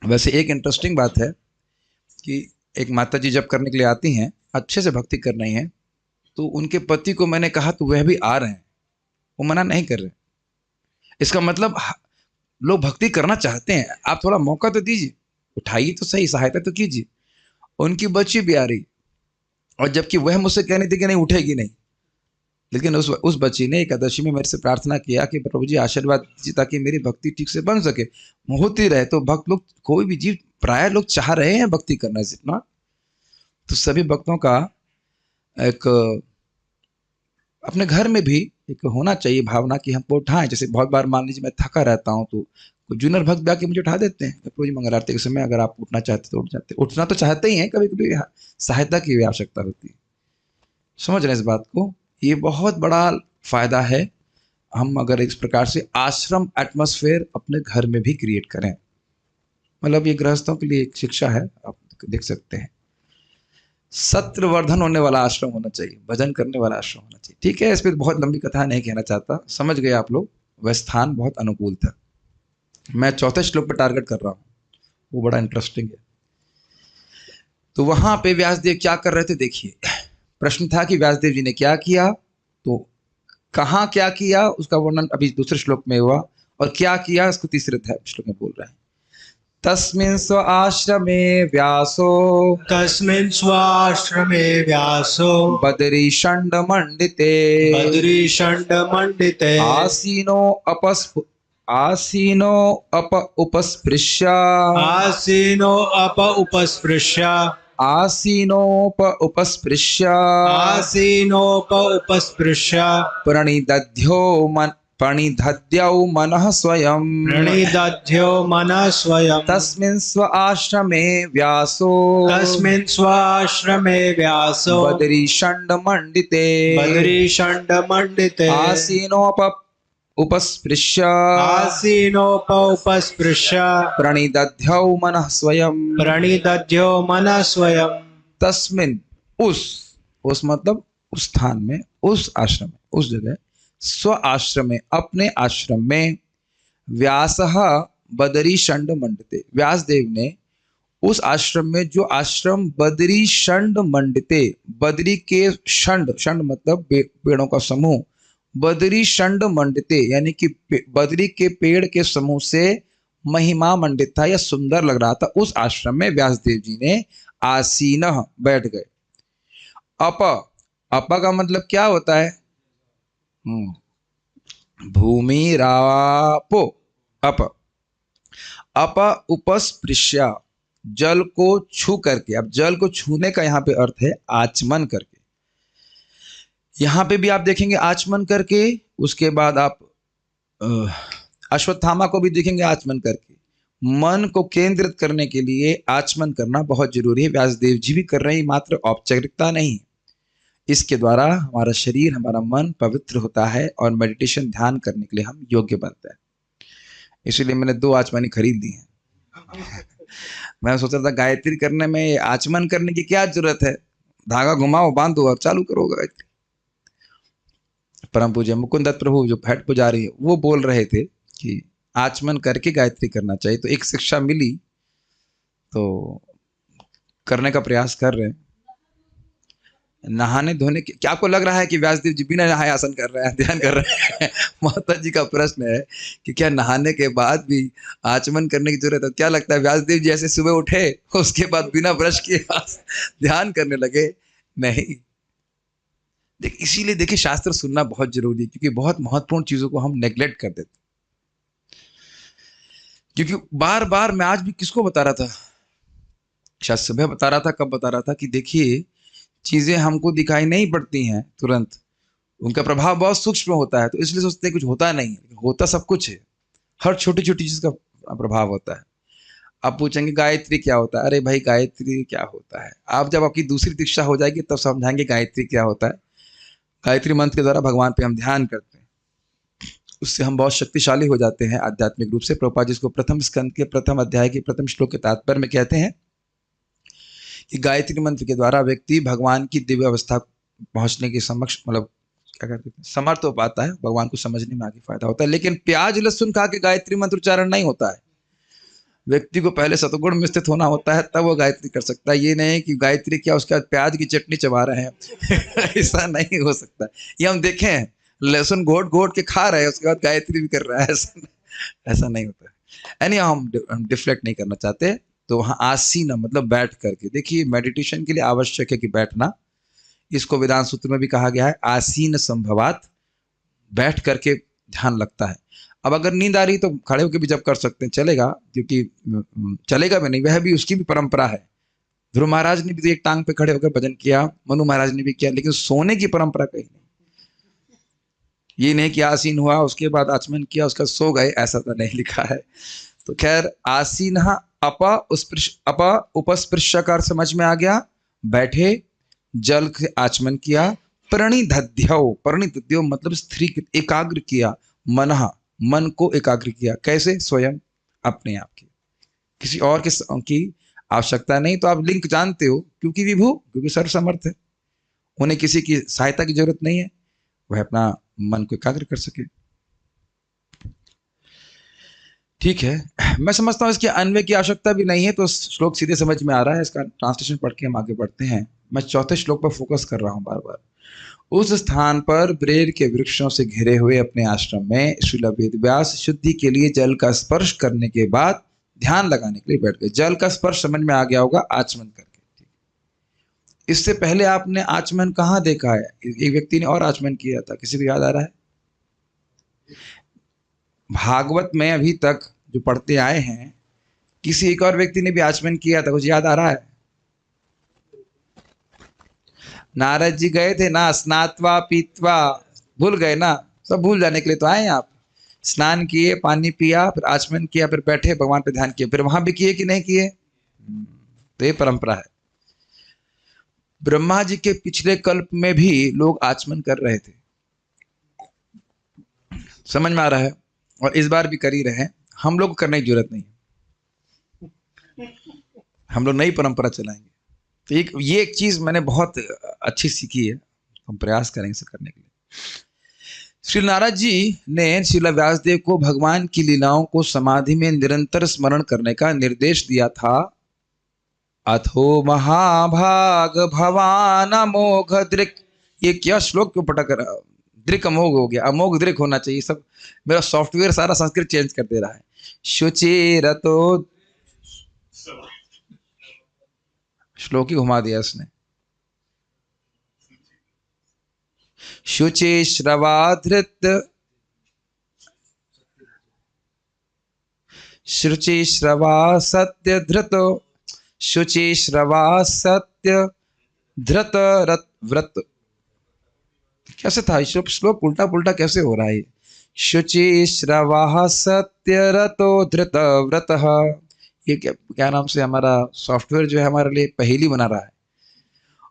वैसे एक इंटरेस्टिंग बात है कि एक माता जी जब करने के लिए आती हैं, अच्छे से भक्ति कर रही हैं, तो उनके पति को मैंने कहा तो वह भी आ रहे हैं, वो मना नहीं कर रहे। इसका मतलब लोग भक्ति करना चाहते हैं, आप थोड़ा मौका तो दीजिए, उठाइए तो सही, सहायता तो कीजिए। उनकी बच्ची भी आ रही, और जबकि वह मुझसे कहने थी कि नहीं उठेगी नहीं, लेकिन उस बच्ची ने एकादशी में मेरे से प्रार्थना किया कि प्रभु जी आशीर्वाद दीजिए ताकि मेरी भक्ति ठीक से बन सके, होती रहे। तो भक्त लोग, कोई भी जीव, प्राय लोग चाह रहे हैं भक्ति करना, जितना तो सभी भक्तों का एक अपने घर में भी एक होना चाहिए भावना कि हमको उठाएं। जैसे बहुत बार मान लीजिए मैं थका रहता हूँ तो जूनियर भक्त भी आके मुझे उठा देते हैं प्रभु जी मंगल आरती के समय, अगर आप उठना चाहते तो उठ जाते। उठना तो चाहते ही हैं, कभी कभी सहायता की भी आवश्यकता होती है। समझ रहे हैं इस बात को? ये बहुत बड़ा फायदा है हम अगर इस प्रकार से आश्रम एटमॉस्फेयर अपने घर में भी क्रिएट करें। मतलब ये गृहस्थों के लिए एक शिक्षा है, आप देख सकते हैं। सत्रवर्धन होने वाला आश्रम होना चाहिए, भजन करने वाला आश्रम होना चाहिए। ठीक है, इस पर बहुत लंबी कथा नहीं कहना चाहता, समझ गए आप लोग। वह स्थान बहुत अनुकूल था। मैं चौथे श्लोक पर टारगेट कर रहा हूँ, वो बड़ा इंटरेस्टिंग है। तो वहां पे व्यासदेव क्या कर रहे थे देखिए। प्रश्न था कि व्यासदेव जी ने क्या किया, तो कहाँ क्या किया उसका वर्णन अभी दूसरे श्लोक में हुआ, और क्या किया इसको तीसरे श्लोक में बोल रहे हैं। तस्मिन् स्व आश्रमे व्यासो तस्मिन् स्वाश्रमे व्यासो बदरी षण्ड मंडिते बद्रीषण्डमण्डिते आसीनो अप उपस्पृश्य आसीनोऽप उपस्पृश्य आसीनोप उपस्पृश्य आसीनोप उपस्पृश्य प्रणिदध्यौ मनः स्वयं प्रणिदध्यो मनः स्वयं तस्मिन् स्व आश्रमे व्यासो तस्मिन् स्वाश्रमे व्यासो बदरी षण्ड मंडिते बद्रीषण्डमण्डिते आसीनोप उपस्पृश्य आसीनोप उपस्पृश्य प्रणिदध्यौ मनः स्वयं प्रणिदध्यो मनः स्वयं तस्मिन् उस मतलब उस स्थान में, उस आश्रम में, उस जगह, स्व आश्रम में, अपने आश्रम में, व्यासः बदरी षण्ड मंडिते, व्यासदेव ने उस आश्रम में, जो आश्रम बदरी षण्ड मंडिते, बदरी के षण्ड, षण्ड मतलब पेड़ों का समूह, बदरी षण्ड मंडिते यानी कि बदरी के पेड़ के समूह से महिमा मंडित था या सुंदर लग रहा था, उस आश्रम में व्यासदेव जी ने आसीनः बैठ गए। अप का मतलब क्या होता है? भूमि रापो अप उपस्पृश्य, जल को छू करके। अब जल को छूने का यहाँ पे अर्थ है आचमन करके। यहाँ पे भी आप देखेंगे आचमन करके, उसके बाद आप अश्वत्थामा को भी देखेंगे आचमन करके। मन को केंद्रित करने के लिए आचमन करना बहुत जरूरी है। व्यासदेव जी भी कर रहे हैं, मात्र औपचारिकता नहीं। इसके द्वारा हमारा शरीर, हमारा मन पवित्र होता है और मेडिटेशन ध्यान करने के लिए हम योग्य बनते हैं। इसीलिए मैंने 2 आचमनी खरीद ली हैं। मैं सोच रहा था गायत्री करने में आचमन करने की क्या जरूरत है, धागा घुमाओ, बांधो और चालू करो गायत्री। परम पूज्य मुकुंद दत्त प्रभु जो हेड पुजारी है, वो बोल रहे थे कि आचमन करके गायत्री करना चाहिए। तो एक शिक्षा मिली तो करने का प्रयास कर रहे हैं। नहाने धोने के क्या आपको लग रहा है कि व्यासदेव जी बिना नहाए आसन कर रहे हैं, ध्यान कर रहे हैं? माता जी का प्रश्न है कि क्या नहाने के बाद भी आचमन करने की जरूरत है? क्या लगता है व्यासदेव जी ऐसे सुबह उठे उसके बाद बिना ब्रश किए ध्यान करने लगे? नहीं। देख, इसीलिए देखिए शास्त्र सुनना बहुत जरूरी है, क्योंकि बहुत महत्वपूर्ण चीजों को हम नेग्लेक्ट कर देते। क्योंकि बार बार मैं आज भी किसको बता रहा था, शायद सुबह बता रहा था, कब बता रहा था कि देखिए चीजें हमको दिखाई नहीं पड़ती हैं तुरंत, उनका प्रभाव बहुत सूक्ष्म होता है। तो इसलिए सोचते हैं कुछ होता नहीं है, होता सब कुछ है। हर छोटी छोटी चीज का प्रभाव होता है। आप पूछेंगे गायत्री क्या होता है? अरे भाई गायत्री क्या होता है, आप जब आपकी दूसरी दीक्षा हो जाएगी तब समझाएंगे गायत्री क्या होता है। गायत्री मंत्र के द्वारा भगवान पे हम ध्यान करते हैं, उससे हम बहुत शक्तिशाली हो जाते हैं आध्यात्मिक रूप से। प्रभुपाद जी इसको प्रथम स्कंद के प्रथम अध्याय के प्रथम श्लोक के तात्पर्य में कहते हैं कि गायत्री मंत्र के द्वारा व्यक्ति भगवान की दिव्य अवस्था पहुंचने के समक्ष, मतलब क्या कहते हैं, समर्थ हो पाता है, भगवान को समझने में आगे फायदा होता है। लेकिन प्याज लहसुन खा के गायत्री मंत्र उच्चारण नहीं होता है। व्यक्ति को पहले सतगुण में स्थित होना होता है, तब वो गायत्री कर सकता है। ये नहीं कि गायत्री क्या उसके बाद प्याज की चटनी चबा रहे हैं ऐसा नहीं हो सकता। ये हम देखे हैं, लहसुन घोट घोट के खा रहे हैं, उसके बाद गायत्री भी कर रहा है, ऐसा नहीं होता है। यानी हम डिफ्लेक्ट नहीं करना चाहते। तो वहाँ आसीन मतलब बैठ करके। देखिए मेडिटेशन के लिए आवश्यक है कि बैठना, इसको वेदांत सूत्र में भी कहा गया है आसीन संभवात, बैठ करके ध्यान लगता है। अब अगर नींद आ रही तो खड़े होकर भी जब कर सकते हैं, चलेगा, क्योंकि चलेगा भी नहीं, वह भी उसकी भी परंपरा है। ध्रुव महाराज ने भी एक टांग पे खड़े होकर भजन किया, मनु महाराज ने भी किया, लेकिन सोने की परंपरा कहीं नहीं। ये नहीं कि आसीन हुआ उसके बाद आचमन किया उसका सो गए, ऐसा तो नहीं लिखा है। तो खैर आसीन अप उपस्पृश्यकार समझ में आ गया, बैठे, जल से आचमन किया। प्रणिधध्यो मतलब स्थिर, एकाग्र किया, मन को एकाग्र किया। कैसे? स्वयं अपने आप की, किसी और की आवश्यकता नहीं। तो आप लिंक जानते हो, क्योंकि विभु, क्योंकि सर्वसमर्थ है, उन्हें किसी की सहायता की जरूरत नहीं है, वह अपना मन को एकाग्र कर सके। ठीक है, मैं समझता हूं इसके अन्वय की आवश्यकता भी नहीं है, तो श्लोक सीधे समझ में आ रहा है। इसका ट्रांसलेशन पढ़ के हम आगे बढ़ते हैं। मैं चौथे श्लोक पर फोकस कर रहा हूं बार बार। उस स्थान पर बेर के वृक्षों से घिरे हुए अपने आश्रम में श्रील वेदव्यास शुद्धि के लिए जल का स्पर्श करने के बाद ध्यान लगाने के लिए बैठ गए। जल का स्पर्श समझ में आ गया होगा, आचमन करके। इससे पहले आपने आचमन कहाँ देखा है? एक व्यक्ति ने और आचमन किया था, किसी को याद आ रहा है? भागवत में अभी तक जो पढ़ते आए हैं, किसी एक और व्यक्ति ने भी आचमन किया था, कुछ याद आ रहा है? नारद जी गए थे ना, स्नात्वा पीत्वा, भूल गए ना? सब भूल जाने के लिए तो आए हैं आप। स्नान किए, पानी पिया, फिर आचमन किया, फिर बैठे, भगवान पे ध्यान किया, फिर वहां भी किए कि नहीं किए? तो ये परंपरा है। ब्रह्मा जी के पिछले कल्प में भी लोग आचमन कर रहे थे, समझ में आ रहा है? और इस बार भी कर ही रहे हैं। हम लोग करने की जरूरत नहीं, हम लोग नई परंपरा चलाएंगे। तो ये एक चीज मैंने बहुत अच्छी सीखी है, हम प्रयास करेंगे इसे करने के लिए। श्री नारद जी ने श्रील व्यासदेव को भगवान की लीलाओं को समाधि में निरंतर स्मरण करने का निर्देश दिया था। अथो महाभाग भवान अमोघ दृक्, ये क्या श्लोक क्यों पटा कर, दृक् अमोघ हो गया, अमोघ दृक् होना चाहिए। सब मेरा सॉफ्टवेयर सारा संस्कृत चेंज कर दे रहा है। शुचिरतो, श्लोक ही घुमा दिया उसने। शुचि श्रवाधृत, शुचि श्रवा सत्य धृतो, शुचि श्रवा सत्य धृत व्रत। कैसे था श्लोक? उल्टा पुल्टा कैसे हो रहा है? शुचि श्रवा सत्य रतो धृत व्रत। ये क्या नाम से हमारा सॉफ्टवेयर जो है हमारे लिए पहेली बना रहा है।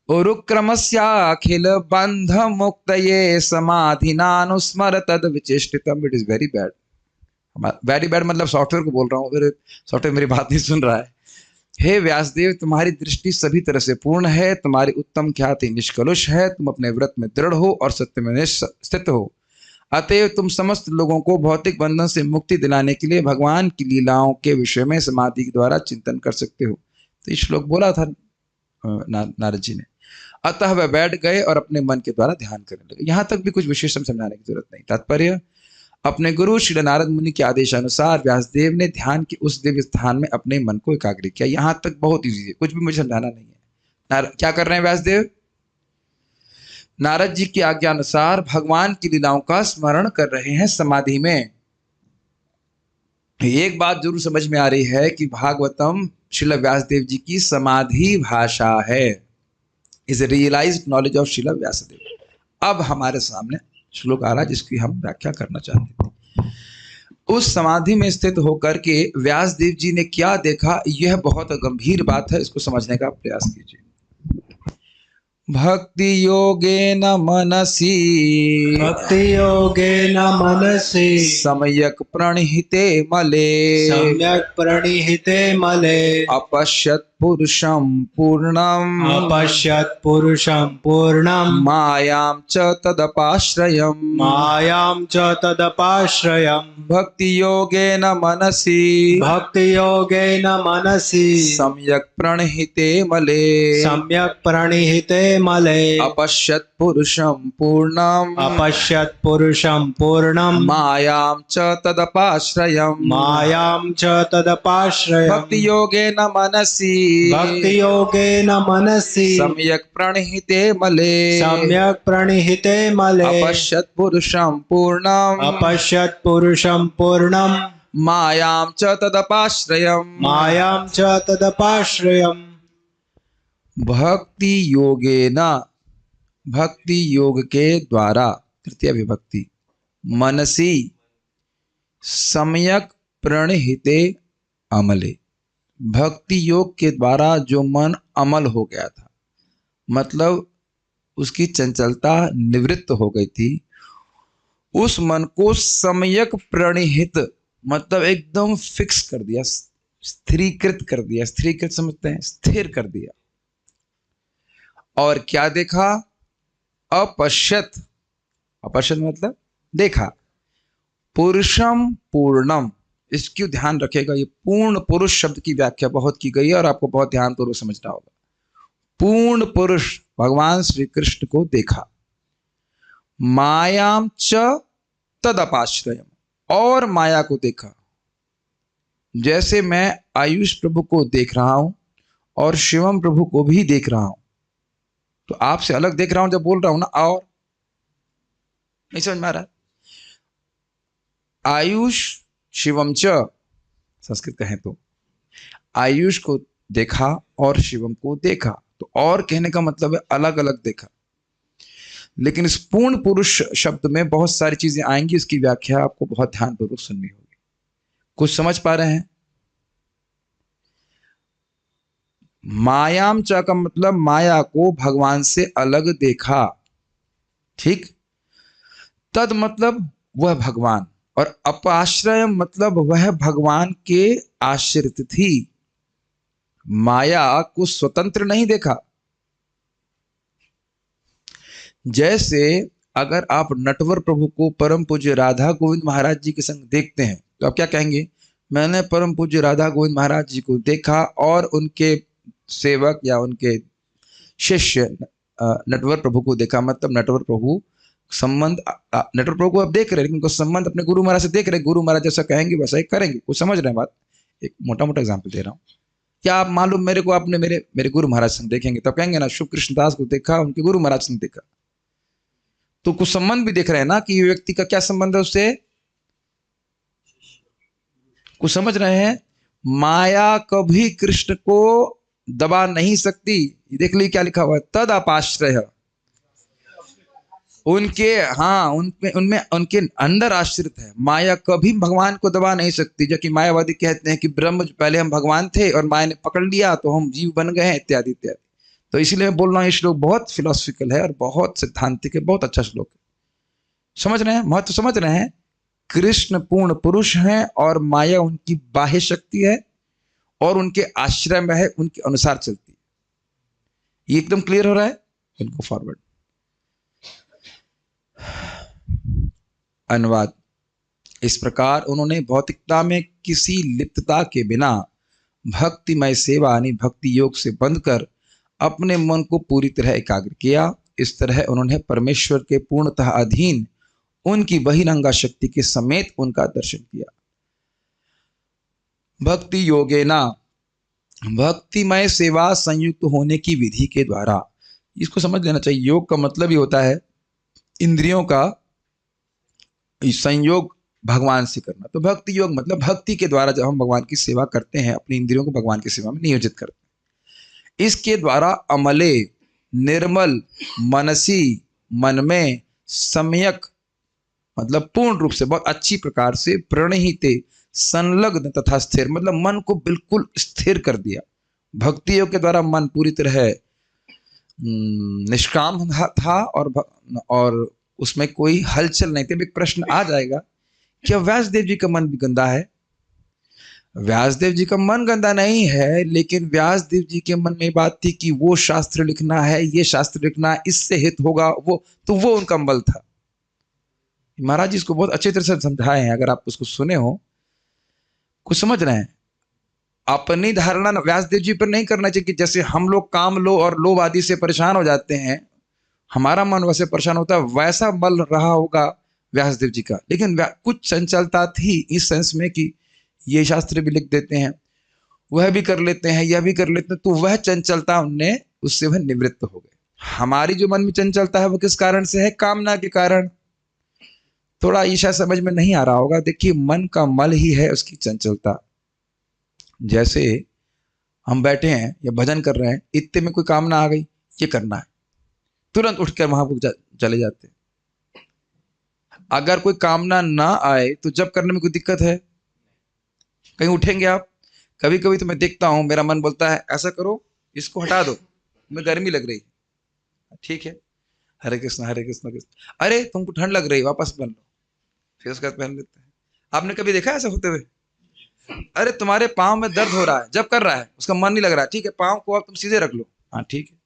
उरुक्रमस्याखिल बंध मुक्तये समाधिनानुस्मर तद विचेष्टितम। It is very bad. Very bad मतलब सॉफ्टवेयर को बोल रहा हूँ, फिर सॉफ्टवेयर मेरी बात नहीं सुन रहा है। हे व्यासदेव, तुम्हारी दृष्टि सभी तरह से पूर्ण है, तुम्हारी उत्तम ख्याति निष्कलुष है, तुम अपने व्रत में दृढ़ हो और सत्य में स्थित हो। अतएव तुम समस्त लोगों को भौतिक बंधन से मुक्ति दिलाने के लिए भगवान की लीलाओं के विषय में समाधि के द्वारा चिंतन कर सकते हो। तो ये श्लोक बोला था नारद जी ने। अतः वह बैठ गए और अपने मन के द्वारा ध्यान करने लगे। यहां तक भी कुछ विशेष समझाने की जरूरत नहीं। तात्पर्य, अपने गुरु श्री नारद मुनि के आदेशानुसार व्यासदेव ने ध्यान के उस दिव्य स्थान में अपने मन को एकाग्र किया। यहां तक बहुत ईजी है, कुछ भी मुझे समझाना नहीं है। क्या कर रहे हैं व्यासदेव? नारद जी की आज्ञा अनुसार भगवान की लीलाओं का स्मरण कर रहे हैं समाधि में। एक बात जरूर समझ में आ रही है कि भागवतम श्रील व्यासदेव जी की समाधि भाषा है, is realised knowledge of Srila Vyasadev. अब हमारे सामने श्लोक आ रहा है जिसकी हम व्याख्या करना चाहते थे। उस समाधि में स्थित होकर के व्यासदेव जी ने क्या देखा, यह बहुत गंभीर बात है, इसको समझने का प्रयास कीजिए। भक्ति योगेन मनसि, भक्ति योगेन मनसि सम्यक् प्रणिहिते मले, सम्यक् प्रणिहिते मले अपश्यत् पुरुषं पूर्णम्, अपश्यत् पुरुषं पूर्णं मायां च तदपाश्रयम्, मायां च तदपाश्रयम्। भक्ति योगेन मनसि, भक्ति योगेन मनसि सम्यक् प्रणिहिते मले, सम्यक् प्रणिहिते मले अपश्यत् पुरुषं पूर्णम्, अपश्यत् पुरुषं पूर्णं मायां च तदपाश्रयम्, मायां च तदपाश्रयम्। भक्ति योगेन मनसि, भक्ति योगेन मनसि सम्यक् प्रणिहिते मले, सम्यक् प्रणिहिते मले अपश्यत् पुरुषं पूर्णम्, अपश्यत् पुरुषं पूर्णं मायां च तदपाश्रयम्, मायां च तदपाश्रयम्। भक्ति योगेन, भक्ति योग के द्वारा, तृतीय विभक्ति, मनसी सम्यक प्रणहिते अमले। भक्ति योग के द्वारा जो मन अमल हो गया था, मतलब उसकी चंचलता निवृत्त हो गई थी, उस मन को सम्यक प्रणहित मतलब एकदम फिक्स कर दिया, स्थिरीकृत कर दिया। स्थिरीकृत समझते हैं, स्थिर कर दिया। और क्या देखा? अपश्यत, अपश्यत मतलब देखा, पुरुषम पूर्णम। इसकी ध्यान रखेगा, ये पूर्ण पुरुष शब्द की व्याख्या बहुत की गई है और आपको बहुत ध्यानपूर्वक समझना होगा। पूर्ण पुरुष भगवान श्री कृष्ण को देखा। मायाम च तदपाश्रयम, और माया को देखा। जैसे मैं आयुष प्रभु को देख रहा हूं और शिवम प्रभु को भी देख रहा हूं, तो आपसे अलग देख रहा हूं जब बोल रहा हूं ना, और नहीं समझ में आ रहा? आयुष शिवम च, संस्कृत कहें तो आयुष को देखा और शिवम को देखा, तो और कहने का मतलब है अलग अलग देखा। लेकिन इस पूर्ण पुरुष शब्द में बहुत सारी चीजें आएंगी, इसकी व्याख्या आपको बहुत ध्यानपूर्वक सुननी होगी। कुछ समझ पा रहे हैं? मायाम च का मतलब माया को भगवान से अलग देखा, ठीक। तद मतलब वह भगवान, और अपाश्रय मतलब वह भगवान के आश्रित थी। माया को स्वतंत्र नहीं देखा। जैसे अगर आप नटवर प्रभु को परम पूज्य राधा गोविंद महाराज जी के संग देखते हैं, तो आप क्या कहेंगे? मैंने परम पूज्य राधा गोविंद महाराज जी को देखा और उनके सेवक या उनके शिष्य नटवर प्रभु को देखा। मतलब नटवर प्रभु संबंध, नटवर प्रभु को आप देख रहे हैं, लेकिन उनका संबंध अपने गुरु महाराज से देख रहे हैं। गुरु महाराज जैसा कहेंगे वैसा ही करेंगे। कुछ समझ रहे हैं बात? एक मोटा मोटा एग्जाम्पल दे रहा हूँ। क्या आप मालूम मेरे को आपने मेरे गुरु महाराज से देखेंगे तो कहेंगे ना, शुभ कृष्णदास को देखा, उनके गुरु महाराज से देखा। तो कुछ संबंध भी देख रहे हैं ना, कि ये व्यक्ति का क्या संबंध है उससे। कुछ समझ रहे हैं? माया कभी कृष्ण को दबा नहीं सकती। देख लीजिए क्या लिखा हुआ है, तद अपाश्रय। उनके, हाँ, उनमें उनके अंदर आश्रित है। माया कभी भगवान को दबा नहीं सकती। जबकि मायावादी कहते हैं कि ब्रह्म पहले हम भगवान थे और माया ने पकड़ लिया तो हम जीव बन गए हैं, इत्यादि इत्यादि। तो इसलिए मैं बोल रहा हूँ, ये श्लोक बहुत फिलोसफिकल है और बहुत सिद्धांतिक है, बहुत अच्छा श्लोक है। समझ रहे हैं? महत्व समझ रहे हैं? कृष्ण पूर्ण पुरुष हैं और माया उनकी बाह्य शक्ति है और उनके आश्रय में है, उनके अनुसार चलती है। ये एकदम क्लियर हो रहा है? इनको फॉरवर्ड। अनुवाद। इस प्रकार उन्होंने भौतिकता में किसी लिप्तता के बिना भक्तिमय सेवा यानी भक्ति योग से बंधकर अपने मन को पूरी तरह एकाग्र किया। इस तरह उन्होंने परमेश्वर के पूर्णतः अधीन उनकी बहिरंगा शक्ति के समेत उनका दर्शन किया। भक्ति योगेना, भक्तिमय सेवा संयुक्त होने की विधि के द्वारा। इसको समझ लेना चाहिए। योग का मतलब ही होता है इंद्रियों का संयोग भगवान से करना। तो भक्ति योग मतलब भक्ति के द्वारा जब हम भगवान की सेवा करते हैं, अपनी इंद्रियों को भगवान की सेवा में नियोजित करते हैं। इसके द्वारा अमले, निर्मल, मनसी, मन में, सम्यक मतलब पूर्ण रूप से, बहुत अच्छी प्रकार से, प्रणहिते संलग्न तथा स्थिर मतलब मन को बिल्कुल स्थिर कर दिया। भक्ति योग के द्वारा मन पूरी तरह निष्काम था और उसमें कोई हलचल नहीं थी। एक प्रश्न आ जाएगा, क्या व्यासदेव जी का मन भी गंदा है? व्यासदेव जी का मन गंदा नहीं है, लेकिन व्यासदेव जी के मन में बात थी कि वो शास्त्र लिखना है, ये शास्त्र लिखना है, इससे हित होगा, वो उनका बल था। महाराज जी इसको बहुत अच्छी तरह से समझाए हैं, अगर आप उसको सुने हो। कुछ समझ रहे हैं? अपनी धारणा व्यासदेव जी पर नहीं करना चाहिए कि जैसे हम लोग काम लो और लोभ आदि से परेशान हो जाते हैं, हमारा मन वैसे परेशान होता है, वैसा बल रहा होगा व्यासदेव जी का। लेकिन कुछ चंचलता थी इस सेंस में कि ये शास्त्र भी लिख देते हैं, वह भी कर लेते हैं, यह भी कर लेते हैं, तो वह चंचलता उनने, उससे वह निवृत्त हो गए। हमारी जो मन में चंचलता है वो किस कारण से है? कामना के कारण। थोड़ा ईशा समझ में नहीं आ रहा होगा। देखिए, मन का मल ही है उसकी चंचलता। जैसे हम बैठे हैं या भजन कर रहे हैं, इतने में कोई कामना आ गई, ये करना है, तुरंत उठकर वहां चले जाते हैं। अगर कोई कामना ना आए तो जब करने में कोई दिक्कत है? कहीं उठेंगे आप? कभी कभी तो मैं देखता हूं, मेरा मन बोलता है ऐसा करो, इसको हटा दो, मैं गर्मी लग रही है, ठीक है, हरे कृष्ण कृष्ण, अरे तुमको ठंड लग रही है, वापस पहन लो, फिर उसके बाद पहन लेते हैं। आपने कभी देखा ऐसा होते हुए? अरे तुम्हारे पाँव में दर्द हो रहा है, जब कर रहा है उसका मन नहीं लग रहा है, ठीक है, पाँव को अब तुम सीधे रख लो, हाँ ठीक है।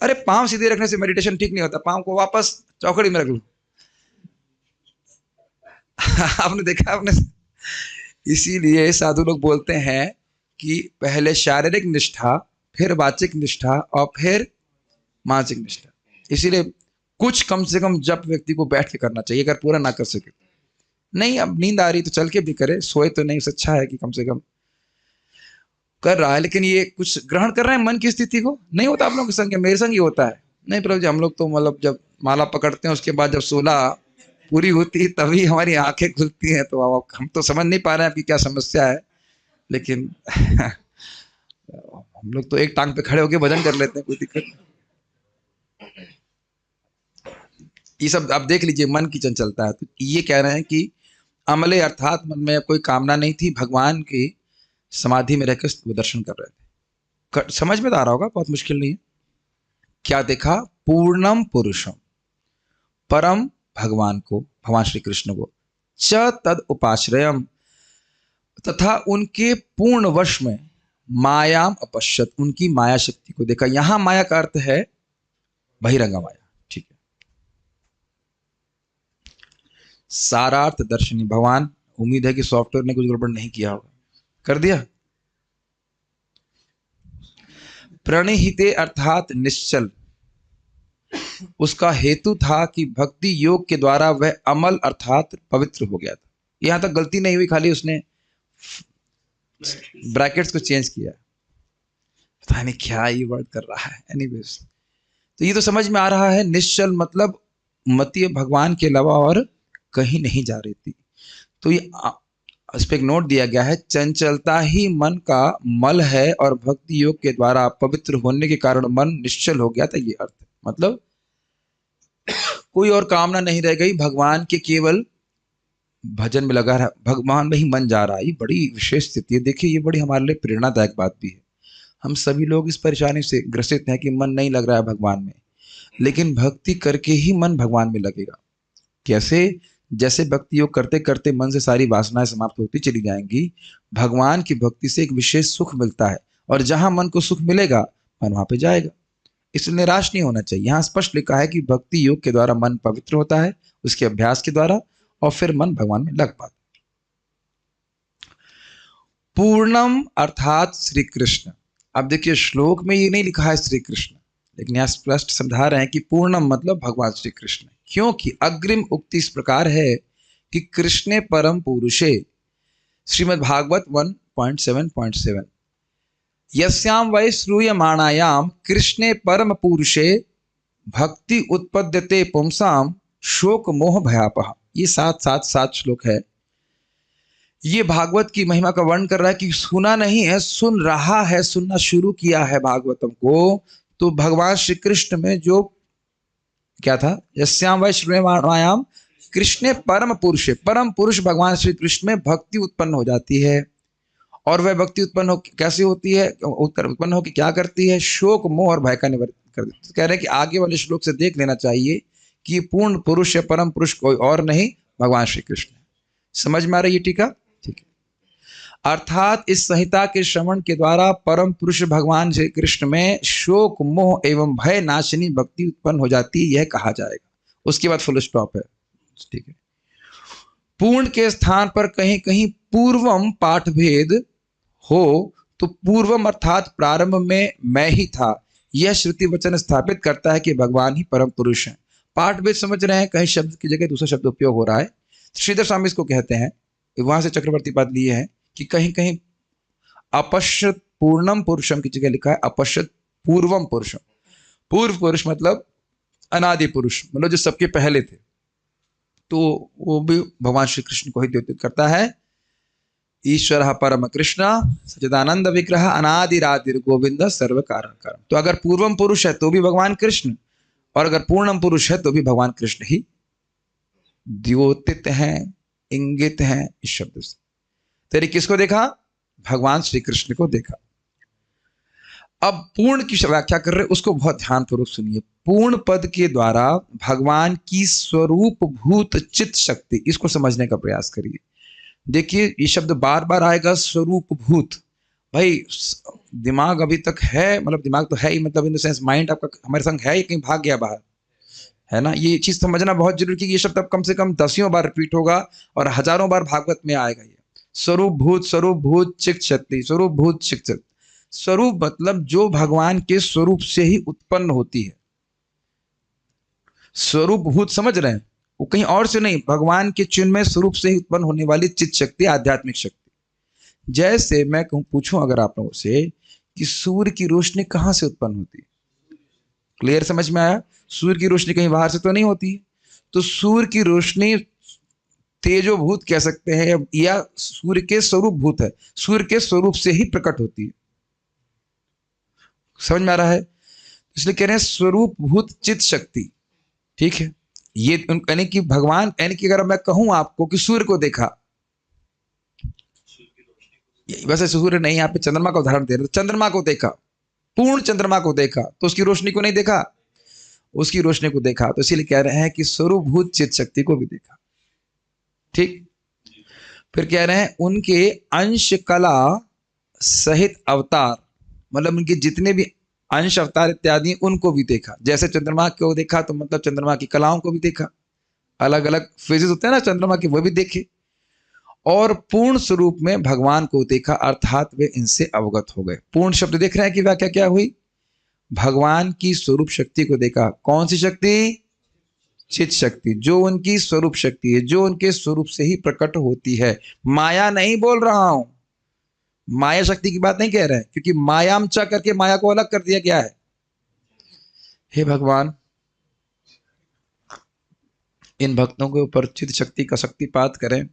अरे पाँव सीधे रखने से मेडिटेशन ठीक नहीं होता, पाँव को वापस चौकड़ी में रख लो। आपने देखा? आपने? इसीलिए साधु लोग बोलते हैं कि पहले शारीरिक निष्ठा, फिर वाचिक निष्ठा और फिर मानसिक निष्ठा। इसीलिए कुछ कम से कम जप व्यक्ति को बैठ के करना चाहिए, अगर पूरा ना कर सके। नहीं, अब नींद आ रही तो चल के भी करे, सोए तो नहीं, उससे अच्छा है कि कम से कम कर रहा है। लेकिन ये कुछ ग्रहण कर रहे हैं मन की स्थिति को, नहीं होता आप लोगों के संग, मेरे संग ही होता है। नहीं प्रभु जी, हम लोग तो मतलब जब माला पकड़ते हैं उसके बाद जब 16 पूरी होती है तभी हमारी आंखें खुलती हैं, तो हम तो समझ नहीं पा रहे हैं आपकी क्या समस्या है, लेकिन हम लोग तो एक टांग पे खड़े होकर भजन कर लेते हैं, कोई दिक्कत नहीं। ये सब आप देख लीजिए, मन की चंचलता है। तो ये कह रहे हैं कि अमले अर्थात मन में कोई कामना नहीं थी, भगवान की समाधि में रहकर वो दर्शन कर रहे थे। समझ में तो आ रहा होगा, बहुत मुश्किल नहीं है। क्या देखा? पूर्णम पुरुषम, परम भगवान को, भगवान श्री कृष्ण को, च तद उपाश्रयम, तथा उनके पूर्ण वश में, मायाम अपश्यत, उनकी माया शक्ति को देखा। यहां माया का अर्थ है बहिरंगा माया, ठीक है। सारार्थ दर्शनी भगवान, उम्मीद है कि सॉफ्टवेयर ने कुछ गड़बड़ नहीं किया होगा, कर दिया। प्रणिहिते अर्थात निश्चल, उसका हेतु था कि भक्ति योग के द्वारा वह अमल अर्थात पवित्र हो गया था। यहां तक गलती नहीं हुई, खाली उसने ब्रैकेट्स को चेंज किया, पता नहीं क्या ये वर्ड कर रहा है। एनीवेज, तो ये तो समझ में आ रहा है, निश्चल मतलब मति भगवान के अलावा और कहीं नहीं जा रही थी। तो ये इस पे एक नोट दिया गया है, चंचलता ही मन का मल है और भक्ति योग के द्वारा पवित्र होने के कारण मन निश्चल हो गया था, ये अर्थ है। मतलब कोई और कामना नहीं रह गई, भगवान के केवल भजन में लगा रहा, भगवान में ही मन जा रहा है। ये बड़ी विशेष स्थिति है। देखिए, ये बड़ी हमारे लिए प्रेरणादायक बात भी है। हम सभी लोग इस परेशानी से ग्रसित हैं कि मन नहीं लग रहा है भगवान में, लेकिन भक्ति करके ही मन भगवान में लगेगा। कैसे? जैसे भक्ति योग करते करते मन से सारी वासनाएं समाप्त होती चली जाएंगी, भगवान की भक्ति से एक विशेष सुख मिलता है, और जहां मन को सुख मिलेगा मन वहां पे जाएगा। इसलिए निराश नहीं होना चाहिए। यहाँ स्पष्ट लिखा है कि भक्ति योग के द्वारा मन पवित्र होता है, उसके अभ्यास के द्वारा, और फिर मन भगवान में लग पाता। पूर्णम अर्थात श्री कृष्ण। अब देखिए, श्लोक में ये नहीं लिखा है श्री कृष्ण, लेकिन यहाँ स्पष्ट समझा रहे हैं कि पूर्णम मतलब भगवान श्री कृष्ण, क्योंकि अग्रिम उक्ति इस प्रकार है कि कृष्णे परम पुरुषे, श्रीमद् भागवत 1.7.7, यस्याम वै श्रूयमाणायाम कृष्णे परम पुरुषे भक्ति उत्पद्यते पुंसाम शोक मोह भयापह। ये 7 श्लोक है। ये भागवत की महिमा का वर्णन कर रहा है कि सुना नहीं है, सुन रहा है, सुनना शुरू किया है भागवतम को। तो भगवान श्री कृष्ण में जो क्या था, यस्याम वै श्रूयमाणायाम कृष्णे परम पुरुषे, परम पुरुष भगवान श्री कृष्ण में भक्ति उत्पन्न हो जाती है। और वह भक्ति उत्पन्न हो कैसे होती है, उत्पन्न होकर क्या करती है? शोक मोह और भय का निवारण कर देती है। तो कह रहे हैं कि आगे वाले श्लोक से देख लेना चाहिए कि पूर्ण पुरुष या परम पुरुष कोई और नहीं, भगवान श्री कृष्ण। समझ में आ रही है टीका? ठीक है। अर्थात इस संहिता के श्रवण के द्वारा परम पुरुष भगवान श्री कृष्ण में शोक मोह एवं भय नाशिनी भक्ति उत्पन्न हो जाती है, यह कहा जाएगा। उसके बाद फुल स्टॉप है, ठीक है। पूर्ण के स्थान पर कहीं कहीं पूर्वम पाठ भेद हो तो पूर्वम अर्थात प्रारंभ में मैं ही था, यह श्रुति वचन स्थापित करता है कि भगवान ही परम पुरुष है। पाठ भेद समझ रहे हैं, कहीं शब्द की जगह दूसरा शब्द उपयोग हो रहा है। श्रीधर स्वामी इसको कहते हैं, वहां से चक्रवर्ती पद लिए हैं कि कहीं कहीं अपश्यत पूर्णम पुरुषम की जगह लिखा है अपश्यत पूर्वम पुरुषम। पूर्व पुरुष मतलब अनादि पुरुष, मतलब जो सबके पहले थे। तो वो भी भगवान श्री कृष्ण को ही द्योतित करता है। ईश्वर परम कृष्ण सच्चिदानंद विग्रह अनादिरादिर गोविंद सर्व कारण। तो अगर पूर्वम पुरुष है तो भी भगवान कृष्ण, और अगर पूर्णम पुरुष है तो भी भगवान कृष्ण ही द्योतित हैं, इंगित हैं इस शब्द से। तेरे किसको देखा? भगवान श्री कृष्ण को देखा। अब पूर्ण की व्याख्या कर रहे, उसको बहुत ध्यानपूर्वक सुनिए। पूर्ण पद के द्वारा भगवान की स्वरूप भूत चित शक्ति, इसको समझने का प्रयास करिए। देखिए ये शब्द बार बार आएगा, स्वरूप भूत। भाई दिमाग अभी तक है, मतलब दिमाग तो है ही, मतलब इन द सेंस माइंड आपका हमारे संग है, कहीं भाग गया बाहर, है ना? ये चीज समझना बहुत जरूरी है कि ये शब्द अब कम से कम 10 बार रिपीट होगा और हजारों बार भागवत में आएगा ये। स्वरूप भूत चित शक्ति, स्वरूप भूत चित शक्ति। स्वरूप मतलब जो भगवान के स्वरूप से ही उत्पन्न होती है। स्वरूप भूत समझ रहे हैं, वो कहीं और से नहीं, भगवान के चिन्मय स्वरूप से ही उत्पन्न होने वाली चित शक्ति, आध्यात्मिक शक्ति। जैसे मैं कहूं, पूछूं अगर आप लोगों से कि सूर्य की रोशनी कहां से उत्पन्न होती है? क्लियर समझ में आया? सूर्य की रोशनी कहीं बाहर से तो नहीं होती है। तो सूर्य की रोशनी तेजोभूत कह सकते हैं, या सूर्य के स्वरूप भूत है, सूर्य के स्वरूप से ही प्रकट होती है। समझ में आ रहा है? इसलिए कह रहे हैं स्वरूप भूत चित शक्ति। ठीक है, ये यानी कि भगवान, यानी कि अगर मैं कहूं आपको कि सूर्य को देखा, वैसे सूर्य नहीं, यहाँ पे चंद्रमा का उदाहरण दे रहे, चंद्रमा को देखा, पूर्ण चंद्रमा को देखा, तो उसकी रोशनी को नहीं देखा, उसकी रोशनी को देखा। तो इसीलिए कह रहे हैं कि स्वरूप भूत चित शक्ति को भी देखा। ठीक, फिर कह रहे हैं उनके अंश कला सहित अवतार, मतलब उनके जितने भी अंश अवतार इत्यादि उनको भी देखा। जैसे चंद्रमा को देखा तो मतलब चंद्रमा की कलाओं को भी देखा, अलग अलग फेजेस होते हैं ना चंद्रमा के, वो भी देखे। और पूर्ण स्वरूप में भगवान को देखा, अर्थात वे इनसे अवगत हो गए। पूर्ण शब्द देख रहे हैं कि व्याख्या क्या हुई? भगवान की स्वरूप शक्ति को देखा। कौन सी शक्ति? चित शक्ति, जो उनकी स्वरूप शक्ति है, जो उनके स्वरूप से ही प्रकट होती है। माया नहीं बोल रहा हूं, माया शक्ति की बात नहीं कह रहे हैं, क्योंकि मायामचा करके माया को अलग कर दिया गया है। हे भगवान, इन भक्तों के ऊपर चित शक्ति का शक्तिपात करें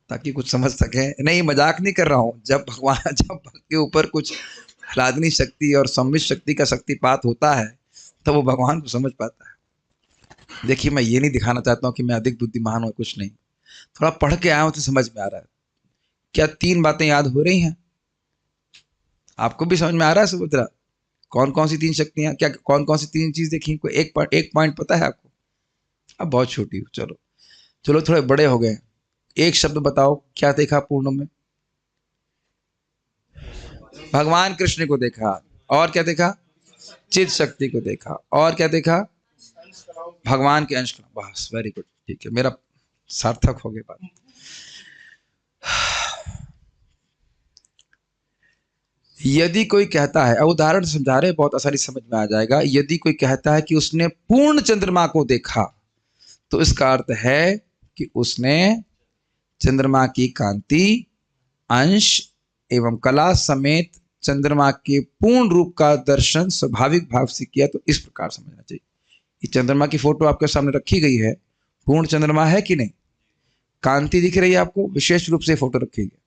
ताकि कुछ समझ सके। नहीं, मजाक नहीं कर रहा हूं। जब भगवान, जब भक्त के ऊपर कुछ आह्लादनी शक्ति और सम्मित शक्ति का शक्तिपात होता है तो वो भगवान को समझ पाता है। देखिए, मैं ये नहीं दिखाना चाहता हूं कि मैं अधिक बुद्धिमान हूं, कुछ नहीं, थोड़ा पढ़ के आया हूं तो समझ में आ रहा है। क्या 3 बातें याद हो रही हैं? आपको भी समझ में आ रहा है सुभद्रा? कौन कौन सी 3 शक्तियां, क्या कौन कौन सी 3 चीज देखी? कोई एक पॉइंट पता है आपको? अब बहुत छोटी हो, चलो चलो थोड़े बड़े हो गए। एक शब्द बताओ, क्या देखा पूर्ण में? भगवान कृष्ण को देखा। और क्या देखा? चित शक्ति को देखा। और क्या देखा? भगवान के अंश। बस, वेरी गुड, ठीक है, मेरा सार्थक हो गया बात। यदि कोई कहता है, उदाहरण समझा रहे, बहुत आसानी समझ में आ जाएगा। यदि कोई कहता है कि उसने पूर्ण चंद्रमा को देखा, तो इसका अर्थ है कि उसने चंद्रमा की कांति, अंश एवं कला समेत चंद्रमा के पूर्ण रूप का दर्शन स्वाभाविक भाव से किया। तो इस प्रकार समझना चाहिए। ये चंद्रमा की फोटो आपके सामने रखी गई है, पूर्ण चंद्रमा है कि नहीं? कांति दिख रही है आपको, विशेष रूप से फोटो रखी गई।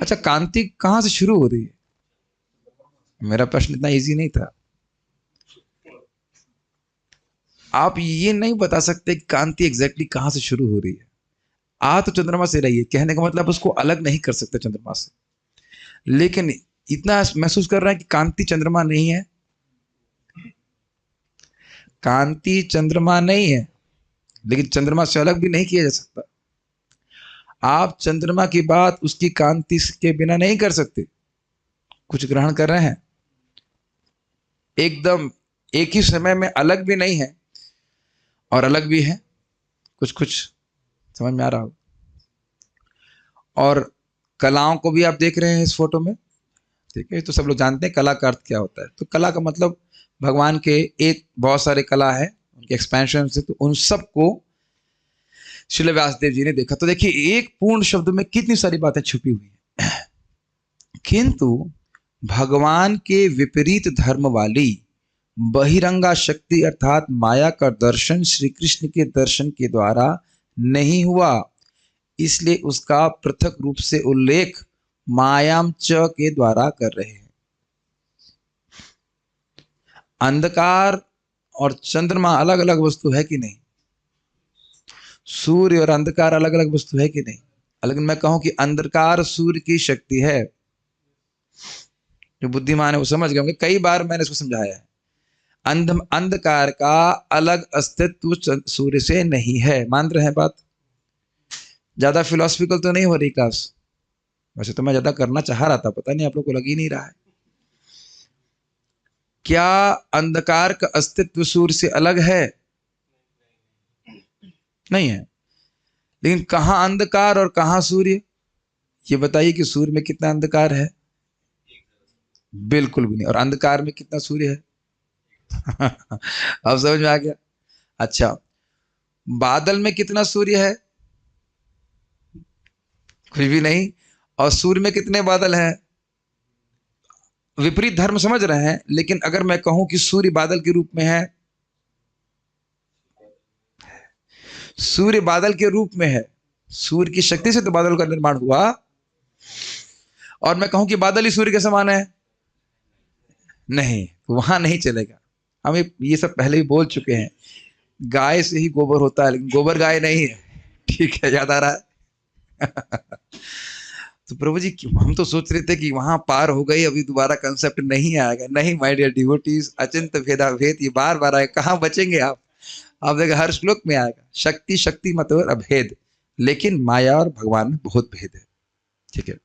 अच्छा, कांति कहां से शुरू हो रही है? मेरा प्रश्न इतना इजी नहीं था। आप ये नहीं बता सकते कि कांति एग्जैक्टली कहां से शुरू हो रही है। आ तो चंद्रमा से रही है, कहने का मतलब उसको अलग नहीं कर सकते चंद्रमा से, लेकिन इतना महसूस कर रहा है कि कांति चंद्रमा नहीं है। कांति चंद्रमा नहीं है, लेकिन चंद्रमा से अलग भी नहीं किया जा सकता। आप चंद्रमा की बात उसकी कांति के बिना नहीं कर सकते। कुछ ग्रहण कर रहे हैं? एकदम एक ही समय में अलग भी नहीं है और अलग भी है, कुछ कुछ समझ में आ रहा हो। और कलाओं को भी आप देख रहे हैं इस फोटो में, ठीक है? तो सब लोग जानते हैं कला का अर्थ क्या होता है। तो कला का मतलब भगवान के एक बहुत सारे कला है, उनके एक्सपेंशन से, तो उन सबको श्रील व्यासदेव जी ने देखा। तो देखिए, एक पूर्ण शब्द में कितनी सारी बातें छुपी हुई है। किंतु भगवान के विपरीत धर्म वाली बहिरंगा शक्ति अर्थात माया का दर्शन श्री कृष्ण के दर्शन के द्वारा नहीं हुआ, इसलिए उसका पृथक रूप से उल्लेख मायाम च के द्वारा कर रहे हैं। अंधकार और चंद्रमा अलग अलग वस्तु है कि नहीं? सूर्य और अंधकार अलग अलग वस्तु है कि नहीं? लेकिन मैं कहूं कि अंधकार सूर्य की शक्ति है। जो बुद्धिमान है वो समझ गए होंगे, कई बार मैंने इसको समझाया है। अंधकार का अलग अस्तित्व सूर्य से नहीं है। मान रहे हैं बात? ज्यादा फिलोसफिकल तो नहीं हो रही क्लास? वैसे तो मैं ज्यादा करना चाह रहा था, पता नहीं आप लोग को लग ही नहीं रहा है। क्या अंधकार का अस्तित्व सूर्य से अलग है? नहीं है। लेकिन कहां अंधकार और कहां सूर्य? ये बताइए कि सूर्य में कितना अंधकार है? बिल्कुल भी नहीं। और अंधकार में कितना सूर्य है? अब समझ में आ गया? अच्छा, बादल में कितना सूर्य है? कुछ भी नहीं। और सूर्य में कितने बादल हैं? विपरीत धर्म समझ रहे हैं, लेकिन अगर मैं कहूं कि सूर्य बादल के रूप में है, सूर्य बादल के रूप में है, सूर्य की शक्ति से तो बादल का निर्माण हुआ, और मैं कहूं कि बादल ही सूर्य के समान है, नहीं, वहां नहीं चलेगा। हम ये सब पहले ही बोल चुके हैं। गाय से ही गोबर होता है, लेकिन गोबर गाय नहीं है। ठीक है, याद आ रहा है? तो प्रभु जी, हम तो सोच रहे थे कि वहां पार हो गई, अभी दोबारा कंसेप्ट नहीं आएगा। नहीं माय डियर डिवोटीज, अचिंत भेदा भेद ये बार बार आएगा। कहां बचेंगे आप देखिए हर श्लोक में आएगा। शक्ति शक्ति मत और अभेद, लेकिन माया और भगवान में बहुत भेद है। ठीक है,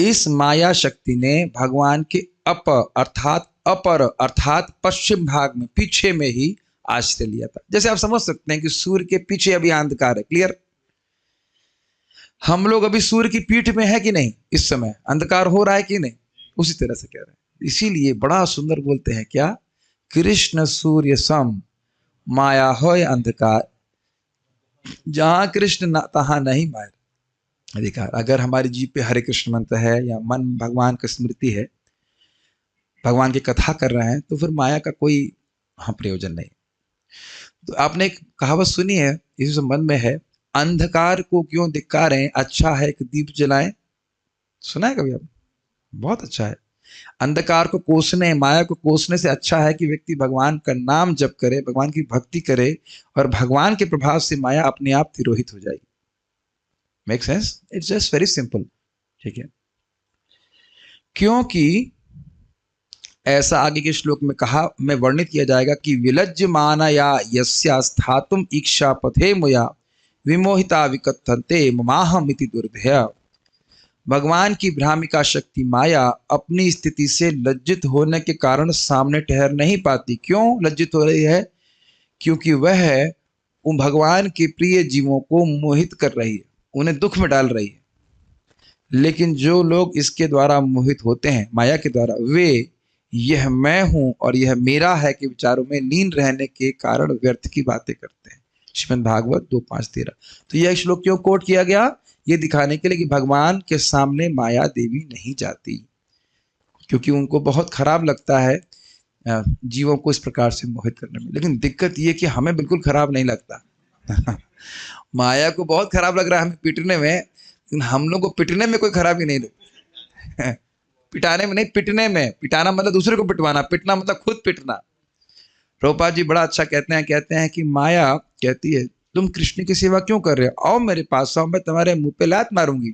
इस माया शक्ति ने भगवान के अपर अर्थात पश्चिम भाग में, पीछे में ही आश्रय लिया था। जैसे आप समझ सकते हैं कि सूर्य के पीछे अभी अंधकार है। क्लियर? हम लोग अभी सूर्य की पीठ में है कि नहीं? इस समय अंधकार हो रहा है कि नहीं? उसी तरह से कह रहे हैं। इसीलिए बड़ा सुंदर बोलते हैं क्या? कृष्ण सूर्य सम माया होय अंधकार, जहां कृष्ण ना तहां नहीं माया अधिकार। अगर हमारी जीभ पे हरे कृष्ण मंत्र है या मन भगवान की स्मृति है, भगवान की कथा कर रहे हैं, तो फिर माया का कोई प्रयोजन नहीं। तो आपने एक कहावत सुनी है, इस संबंध में है, अंधकार को क्यों धिक्कारें, अच्छा है कि दीप जलाएं। सुना है कभी आप? बहुत अच्छा है। अंधकार को कोसने, माया को कोसने से अच्छा है कि व्यक्ति भगवान का नाम जप करे, भगवान की भक्ति करे, और भगवान के प्रभाव से माया अपने आप तिरोहित हो जाएगी। Make sense? It's just very simple. ठीक है, क्योंकि ऐसा आगे के श्लोक में कहा, में वर्णित किया जाएगा कि विलज्य मानया यस्या स्थातुम इच्छा पथे मुया विमोहिता विकथन्ते ममाहमिति दुर्भय। भगवान की भ्रामिका शक्ति माया अपनी स्थिति से लज्जित होने के कारण सामने ठहर नहीं पाती। क्यों लज्जित हो रही है? क्योंकि वह उन भगवान के प्रिय जीवों को मोहित कर रही है, उन्हें दुख में डाल रही है। लेकिन जो लोग इसके द्वारा मोहित होते हैं, माया के द्वारा, वे यह मैं हूं और यह मेरा है के विचारों में लीन रहने के कारण व्यर्थ की बातें करते हैं। श्रीमद् भागवत 2:5-13। तो यह श्लोक क्यों कोट किया गया? ये दिखाने के लिए कि भगवान के सामने माया देवी नहीं जाती, क्योंकि उनको बहुत खराब लगता है जीवों को इस प्रकार से मोहित करने में। लेकिन दिक्कत ये कि हमें बिल्कुल खराब नहीं लगता। माया को बहुत खराब लग रहा है हमें पीटने में, लेकिन हम लोग को पिटने में कोई खराबी नहीं लगती। पिटाने में नहीं, पिटने में। पिटाना मतलब दूसरे को पिटवाना, पिटना मतलब खुद पिटना। प्रभुपाद जी बड़ा अच्छा कहते हैं कि माया कहती है, तुम कृष्ण की सेवा क्यों कर रहे हो? आओ मेरे पास आओ, मैं तुम्हारे मुंह पे लात मारूंगी।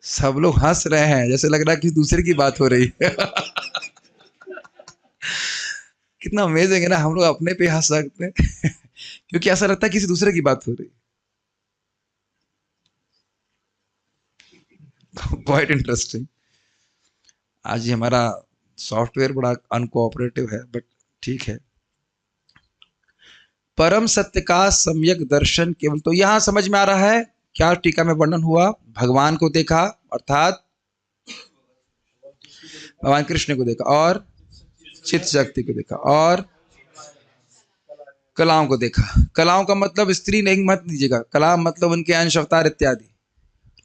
सब लोग हंस रहे हैं, जैसे लग रहा है कि दूसरे की बात हो रही है। कितना अमेजिंग है ना, हम लोग अपने पे हंस सकते हैं क्योंकि ऐसा लगता है किसी दूसरे की बात हो रही है। Quite interesting. आज ही हमारा सॉफ्टवेयर बड़ा अनकोऑपरेटिव है, बट ठीक है। परम सत्य का सम्यक दर्शन केवल, तो यहां समझ में आ रहा है क्या टीका में वर्णन हुआ? भगवान को देखा, अर्थात भगवान कृष्ण को देखा, और चित्त शक्ति को देखा, और कलाओं को देखा। कलाओं का मतलब स्त्री नहीं मत दीजिएगा, कला मतलब उनके अंश अवतार इत्यादि।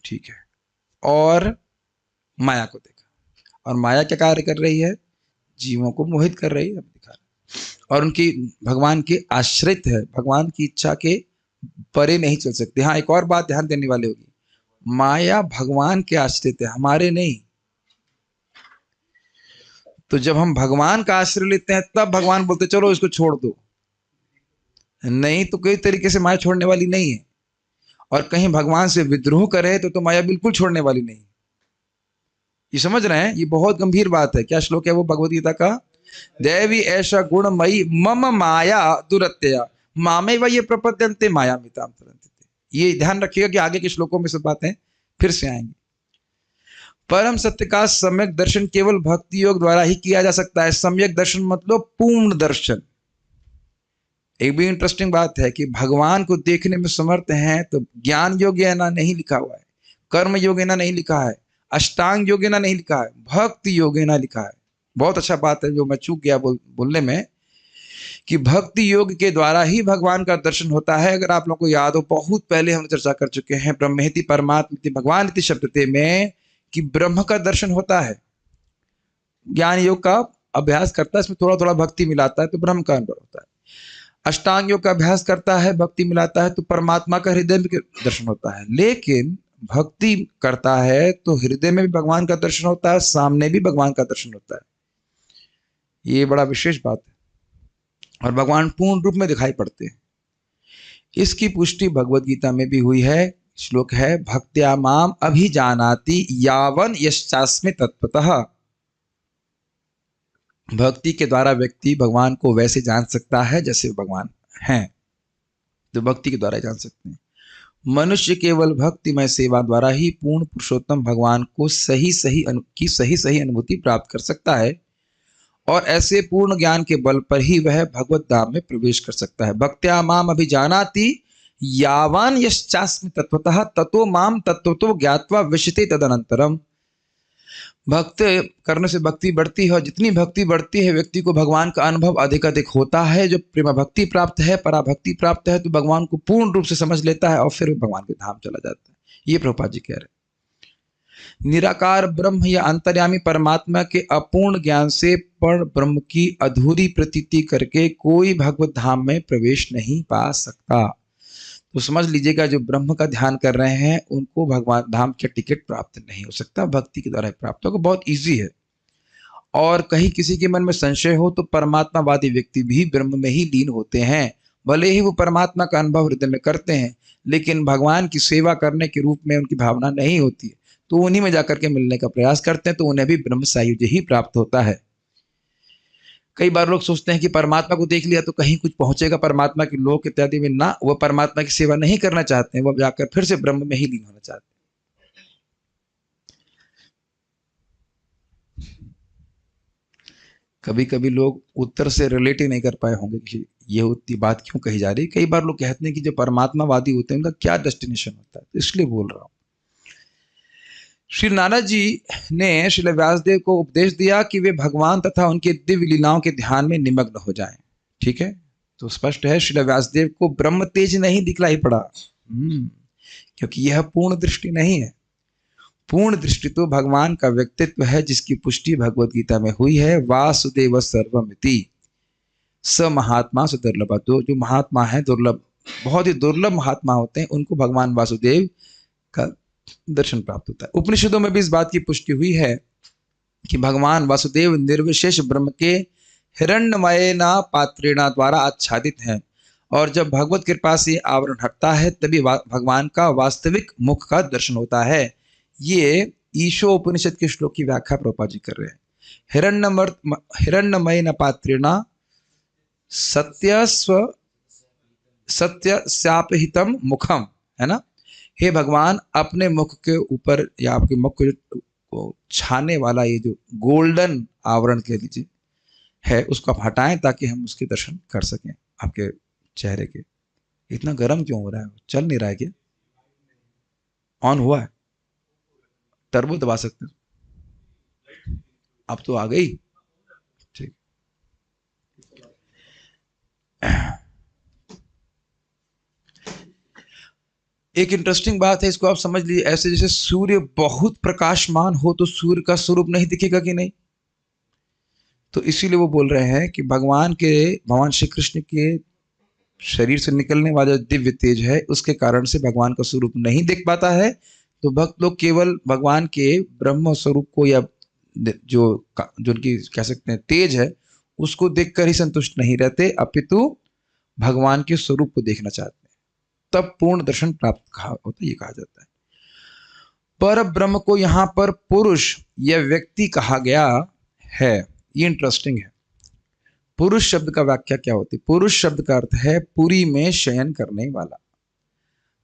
ठीक है, और माया को देखा। और माया क्या कार्य कर रही है? जीवों को मोहित कर रही है, दिखा रही। और उनकी भगवान के आश्रित है, भगवान की इच्छा के परे नहीं चल सकते। हाँ, एक और बात ध्यान देने वाली होगी, माया भगवान के आश्रित है, हमारे नहीं। तो जब हम भगवान का आश्रय लेते हैं, तब भगवान बोलते चलो इसको छोड़ दो। नहीं तो कई तरीके से माया छोड़ने वाली नहीं है, और कहीं भगवान से विद्रोह करे तो माया बिल्कुल छोड़ने वाली नहीं। ये समझ रहे हैं, ये बहुत गंभीर बात है। क्या श्लोक है वो भगवद गीता का? देवी ऐसा गुणमयी मम माया दुरत्यया मामे व ये प्रपद्यन्ते माया मिताम तरन्ते। ये ध्यान रखिएगा कि आगे के श्लोकों में सब बातें फिर से आएंगी। परम सत्य का सम्यक दर्शन केवल भक्ति योग द्वारा ही किया जा सकता है। सम्यक दर्शन मतलब पूर्ण दर्शन। एक भी इंटरेस्टिंग बात है कि भगवान को देखने में समर्थ हैं तो ज्ञान योगेना नहीं लिखा हुआ है, कर्म योगेना नहीं लिखा है, अष्टांग योगेना नहीं लिखा है, भक्ति योगेना लिखा है। बहुत अच्छा बात है जो मैं चूक गया बोलने में, कि भक्ति योग के द्वारा ही भगवान का दर्शन होता है। अगर आप लोगों को याद हो, बहुत पहले हम चर्चा कर चुके हैं ब्रह्मेति परमात्मेति भगवान इति शब्दते में, कि ब्रह्म का दर्शन होता है। ज्ञान योग का अभ्यास करता है, इसमें थोड़ा थोड़ा भक्ति मिलाता है तो ब्रह्म का अनुभव होता है। अष्टांग योग का अभ्यास करता है, भक्ति मिलाता है तो परमात्मा का हृदय में दर्शन होता है। लेकिन भक्ति करता है तो हृदय में भी भगवान का दर्शन होता है, सामने भी भगवान का दर्शन होता है। ये बड़ा विशेष बात है, और भगवान पूर्ण रूप में दिखाई पड़ते हैं। इसकी पुष्टि भगवद गीता में भी हुई है। श्लोक है, भक्त्या माम अभिजानाति यावन यश्चास्मि तत्वतः। भक्ति के द्वारा व्यक्ति भगवान को वैसे जान सकता है जैसे भगवान हैं, तो भक्ति के द्वारा जान सकते हैं। मनुष्य केवल भक्तिमय सेवा द्वारा ही पूर्ण पुरुषोत्तम भगवान को सही सही अनुभूति प्राप्त कर सकता है, और ऐसे पूर्ण ज्ञान के बल पर ही वह भगवत धाम में प्रवेश कर सकता है। भक्त्या माम अभिजानाति यावान यश्चास्मि तत्वतः ततो माम तत्वतो ज्ञात्वा विशते तदनंतरम। भक्त करने से भक्ति बढ़ती है, और जितनी भक्ति बढ़ती है व्यक्ति को भगवान का अनुभव अधिक अधिक होता है। जो प्रेम भक्ति प्राप्त है, पराभक्ति प्राप्त है, तो भगवान को पूर्ण रूप से समझ लेता है और फिर भगवान के धाम चला जाता है। ये प्रभुपाद जी कह रहे हैं। निराकार ब्रह्म या अंतर्यामी परमात्मा के अपूर्ण ज्ञान से पर ब्रह्म की अधूरी प्रतीति करके कोई भगवत धाम में प्रवेश नहीं पा सकता। तो समझ लीजिएगा, जो ब्रह्म का ध्यान कर रहे हैं उनको भगवान धाम का टिकट प्राप्त नहीं हो सकता, भक्ति के द्वारा प्राप्त होगा। बहुत इजी है। और कहीं किसी के मन में संशय हो तो परमात्मावादी व्यक्ति भी ब्रह्म में ही लीन होते हैं। भले ही वो परमात्मा का अनुभव हृदय में करते हैं, लेकिन भगवान की सेवा करने के रूप में उनकी भावना नहीं होती है, तो उन्हीं में जाकर के मिलने का प्रयास करते हैं, तो उन्हें भी ब्रह्म सायुज्य ही प्राप्त होता है। कई बार लोग सोचते हैं कि परमात्मा को देख लिया तो कहीं कुछ पहुंचेगा परमात्मा के लोक इत्यादि में। ना, वो परमात्मा की सेवा नहीं करना चाहते हैं, वो जाकर फिर से ब्रह्म में ही लीन होना चाहते हैं। कभी कभी लोग उत्तर से रिलेट ही नहीं कर पाए होंगे कि ये उतनी बात क्यों कही जा रही है। कई बार लोग कहते हैं कि जो परमात्मावादी होते हैं उनका क्या डेस्टिनेशन होता है, तो इसलिए बोल रहा हूं। श्री नारद जी ने श्री व्यासदेव को उपदेश दिया कि वे भगवान तथा उनके दिव्य लीलाओं के ध्यान में निमग्न हो जाएं। ठीक है, तो स्पष्ट है श्री व्यासदेव को ब्रह्म तेज नहीं दिखलाई पड़ा, क्योंकि यह पूर्ण दृष्टि नहीं है। पूर्ण दृष्टि तो भगवान का व्यक्तित्व है, जिसकी पुष्टि भगवद गीता में हुई है। वासुदेव सर्वमिति स महात्मा सुदुर्लभ। तो जो महात्मा है दुर्लभ, बहुत ही दुर्लभ महात्मा होते हैं, उनको भगवान वासुदेव का दर्शन प्राप्त होता है। उपनिषदों में भी इस बात की पुष्टि हुई है कि भगवान वासुदेव निर्विशेष ब्रह्म के हिरण्मयेन पात्रेण द्वारा आच्छादित हैं, और जब भगवत कृपा से आवरण हटता है तभी भगवान का वास्तविक मुख का दर्शन होता है। ये ईशो उपनिषद के श्लोक की व्याख्या प्रभुपाद जी कर रहे हैं। हिरण्मयेन पात्रेण सत्यस्यापहितम मुखम, है ना। हे भगवान, अपने मुख के ऊपर या आपके मुख को छाने वाला ये जो गोल्डन आवरण कह लीजिए है, उसको आप हटाएं ताकि हम उसके दर्शन कर सकें आपके चेहरे के। इतना गर्म क्यों हो रहा है? चल नहीं रहा है क्या? ऑन हुआ है? टर्बो दबा सकते हैं? अब तो आ गई। ठीक। एक इंटरेस्टिंग बात है, इसको आप समझ लीजिए। ऐसे जैसे सूर्य बहुत प्रकाशमान हो तो सूर्य का स्वरूप नहीं दिखेगा कि नहीं, तो इसीलिए वो बोल रहे हैं कि भगवान श्री कृष्ण के शरीर से निकलने वाला दिव्य तेज है, उसके कारण से भगवान का स्वरूप नहीं दिख पाता है। तो भक्त लोग केवल भगवान के ब्रह्म स्वरूप को या जो उनकी कह सकते हैं तेज है, उसको देखकर ही संतुष्ट नहीं रहते, अपितु भगवान के स्वरूप को देखना चाहते हैं, तब पूर्ण दर्शन प्राप्त होता है, ये कहा जाता है। पर ब्रह्म को यहां पर पुरुष या व्यक्ति कहा गया है, ये इंटरेस्टिंग है। पुरुष शब्द का व्याख्या क्या होती है? पुरुष शब्द का अर्थ है पुरी में शयन करने वाला,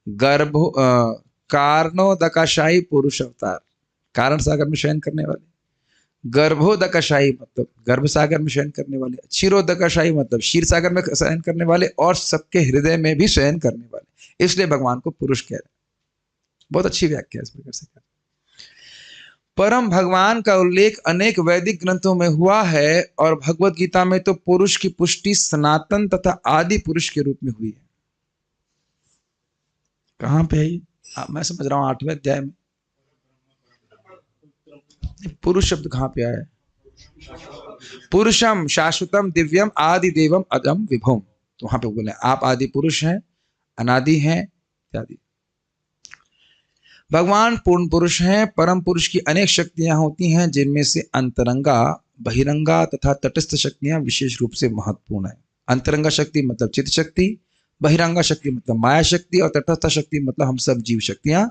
गर्भो कारणोदकाशायी पुरुष अवतार, कारण सागर में शयन करने वाले। गर्भोदकाशायी मतलब गर्भ सागर में शयन करने वाले। क्षीरोदकाशायी मतलब क्षीर सागर में शयन करने वाले, और सबके हृदय में भी शयन करने वाले, इसलिए भगवान को पुरुष कह रहे हैं। बहुत अच्छी व्याख्या इस प्रकार से। परम भगवान का उल्लेख अनेक वैदिक ग्रंथों में हुआ है, और भगवत गीता में तो पुरुष की पुष्टि सनातन तथा आदि पुरुष के रूप में हुई है। कहां पे है ये? मैं समझ रहा हूं 8वें अध्याय में। पुरुष शब्द कहां पे आया है? पुरुषम शाश्वतम दिव्यम आदि देवम अदम विभुम, तो वहां पे बोले आप आदि पुरुष हैं, अनादि हैं इत्यादि। भगवान पूर्ण पुरुष हैं। परम पुरुष की अनेक शक्तियां होती हैं, जिनमें से अंतरंगा, बहिरंगा तथा तटस्थ शक्तियां विशेष रूप से महत्वपूर्ण है। अंतरंगा शक्ति मतलब चित्त शक्ति, बहिरंगा शक्ति मतलब माया शक्ति, और तटस्थ शक्ति मतलब हम सब जीव शक्तियां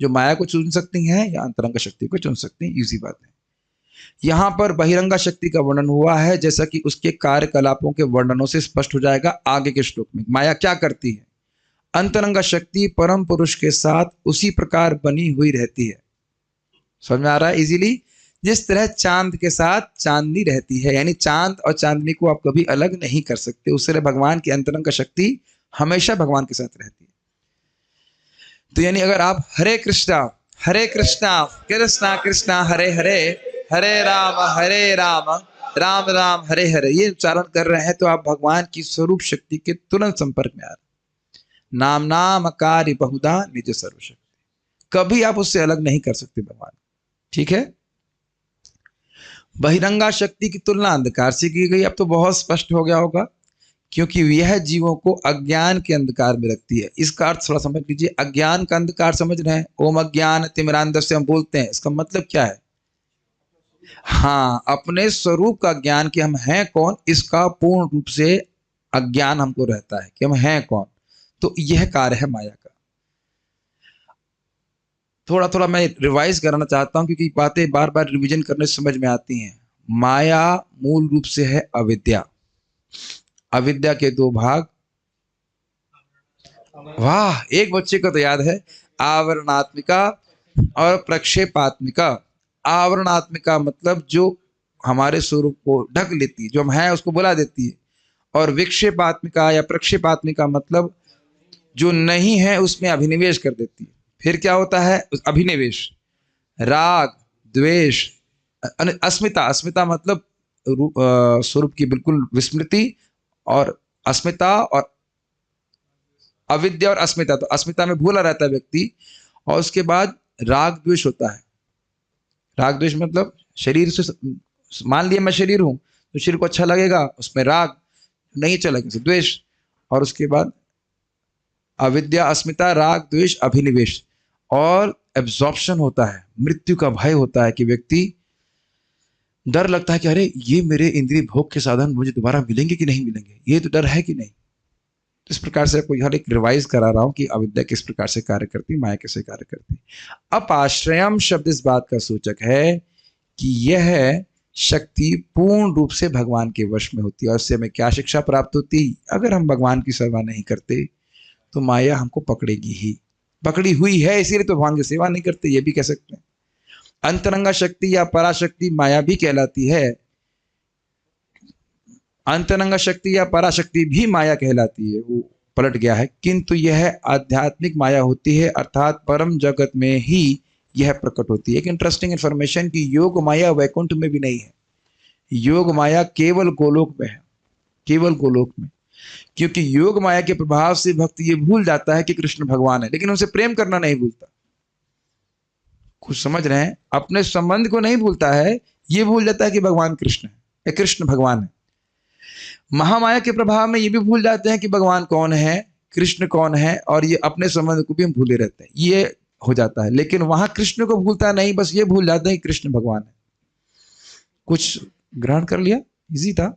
जो माया को चुन सकती हैं या अंतरंगा शक्ति को चुन सकती हैं। इसी बात है। यहां पर बहिरंगा शक्ति का वर्णन हुआ है, जैसा कि उसके कार्यकलापों के वर्णनों से स्पष्ट हो जाएगा आगे के श्लोक में। माया क्या करती है? अंतरंगा शक्ति परम पुरुष के साथ उसी प्रकार बनी हुई रहती है। समझ में आ रहा है इजीली? जिस तरह चांद के साथ चांदनी रहती है, यानी चांद और चांदनी को आप कभी अलग नहीं कर सकते, उस तरह भगवान की अंतरंगा शक्ति हमेशा भगवान के साथ रहती है। तो यानी अगर आप हरे कृष्णा कृष्णा कृष्णा हरे हरे, हरे राम राम राम हरे हरे, ये उच्चारण कर रहे हैं, तो आप भगवान की स्वरूप शक्ति के तुरंत संपर्क में आ रहे। नाम नाम कार्य बहुधा निज सर्वशक्ति, कभी आप उससे अलग नहीं कर सकते भगवान। ठीक है। बहिरंगा शक्ति की तुलना अंधकार से की गई। अब तो बहुत स्पष्ट हो गया होगा, क्योंकि यह जीवों को अज्ञान के अंधकार में रखती है। इसका अर्थ थोड़ा समझ लीजिए। अज्ञान का अंधकार समझ रहे हैं? ओम अज्ञान तिमिरांधस्य हम बोलते हैं, इसका मतलब क्या है? हाँ, अपने स्वरूप का ज्ञान कि हम हैं कौन, इसका पूर्ण रूप से अज्ञान हमको रहता है कि हम हैं कौन। तो यह कार्य है माया का। थोड़ा थोड़ा मैं रिवाइज करना चाहता हूं, क्योंकि बातें बार बार रिवीजन करने से समझ में आती हैं। माया मूल रूप से है अविद्या। अविद्या के दो भाग, वाह, एक बच्चे को तो याद है, आवरणात्मिका और प्रक्षेपात्मिका। आवरणात्मिका मतलब जो हमारे स्वरूप को ढक लेती है, जो हम हैं उसको बुला देती है। और विक्षेपात्मिका या प्रक्षेपात्मिका मतलब जो नहीं है उसमें अभिनिवेश कर देती है। फिर क्या होता है? अभिनिवेश, राग, द्वेष, अस्मिता। अस्मिता मतलब स्वरूप की बिल्कुल विस्मृति, और अस्मिता और अविद्या और अस्मिता। तो अस्मिता में भूला रहता है व्यक्ति, और उसके बाद राग द्वेष होता है। राग द्वेष मतलब शरीर से, मान लिया मैं शरीर हूं तो शरीर को अच्छा लगेगा, उसमें राग, नहीं अच्छा लगेगा द्वेष। और उसके बाद अविद्या, अस्मिता, राग, द्वेष, अभिनिवेश, और एब्जॉर्प्शन होता है। मृत्यु का भय होता है कि व्यक्ति डर लगता है कि अरे ये मेरे इंद्रिय भोग के साधन मुझे दोबारा मिलेंगे कि नहीं मिलेंगे, ये तो डर है कि नहीं। तो इस प्रकार से आपको हर एक रिवाइज करा रहा हूं कि अविद्या किस प्रकार से कार्य करती, माया कैसे कार्य करती। अपाश्रयम शब्द इस बात का सूचक है कि यह शक्ति पूर्ण रूप से भगवान के वश में होती है। और इससे हमें क्या शिक्षा प्राप्त होती? अगर हम भगवान की सेवा नहीं करते तो माया हमको पकड़ेगी ही, पकड़ी हुई है, इसीलिए तो भगवान की सेवा नहीं करते, ये भी कह सकते हैं। अंतरंगा शक्ति या पराशक्ति माया भी कहलाती है। अंतरंगा शक्ति या पराशक्ति भी माया कहलाती है, वो पलट गया है। किंतु यह आध्यात्मिक माया होती है, अर्थात परम जगत में ही यह प्रकट होती है। एक इंटरेस्टिंग इंफॉर्मेशन कि योग माया वैकुंठ में भी नहीं है, योग माया केवल गोलोक में है, केवल गोलोक में। क्योंकि योग माया के प्रभाव से भक्त ये भूल जाता है कि कृष्ण भगवान है, लेकिन उनसे प्रेम करना नहीं भूलता। कुछ समझ रहे हैं? अपने संबंध को नहीं भूलता है, ये भूल जाता है कि भगवान कृष्ण है, कृष्ण भगवान है। महामाया के प्रभाव में ये भी भूल जाते हैं कि भगवान कौन है, कृष्ण कौन है, और ये अपने संबंध को भी हम भूले रहते हैं, ये हो जाता है। लेकिन वहां कृष्ण को भूलता नहीं, बस ये भूल जाते हैं कि कृष्ण भगवान है। कुछ ग्रहण कर लिया? इजी था।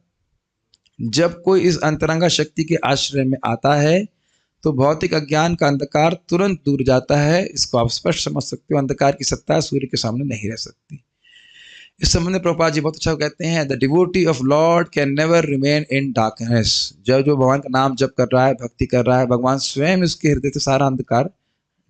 जब कोई इस अंतरंगा शक्ति के आश्रय में आता है तो भौतिक अज्ञान का अंधकार तुरंत दूर जाता है। इसको आप स्पष्ट समझ सकते हो। अंधकार की सत्ता सूर्य के सामने नहीं रह सकती। इस संबंध में प्रभुपाद जी बहुत अच्छा कहते हैं, the devotee of Lord can never remain in darkness. जब जो भगवान का नाम जप कर रहा है, भक्ति कर रहा है, भगवान स्वयं उसके हृदय से सारा अंधकार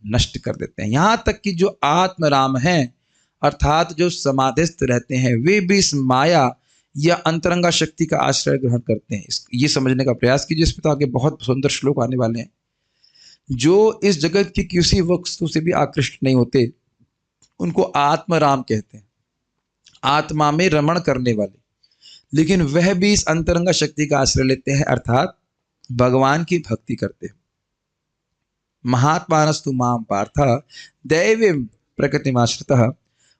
नष्ट कर देते हैं। यहाँ तक कि जो आत्मराम हैं अर्थात जो समाधिस्थ रहते हैं, वे भी इस माया या अंतरंगा शक्ति का आश्रय ग्रहण करते हैं। ये समझने का प्रयास कीजिए। इस पर तो आगे बहुत सुंदर श्लोक आने वाले हैं। जो इस जगत की किसी वस्तु से भी आकृष्ट नहीं होते उनको आत्मराम कहते हैं, आत्मा में रमण करने वाले। लेकिन वह भी इस अंतरंगा शक्ति का आश्रय लेते हैं अर्थात भगवान की भक्ति करते हैं। महात्मानस्तु माम पार्थ दैवीं प्रकृतिमाश्रितः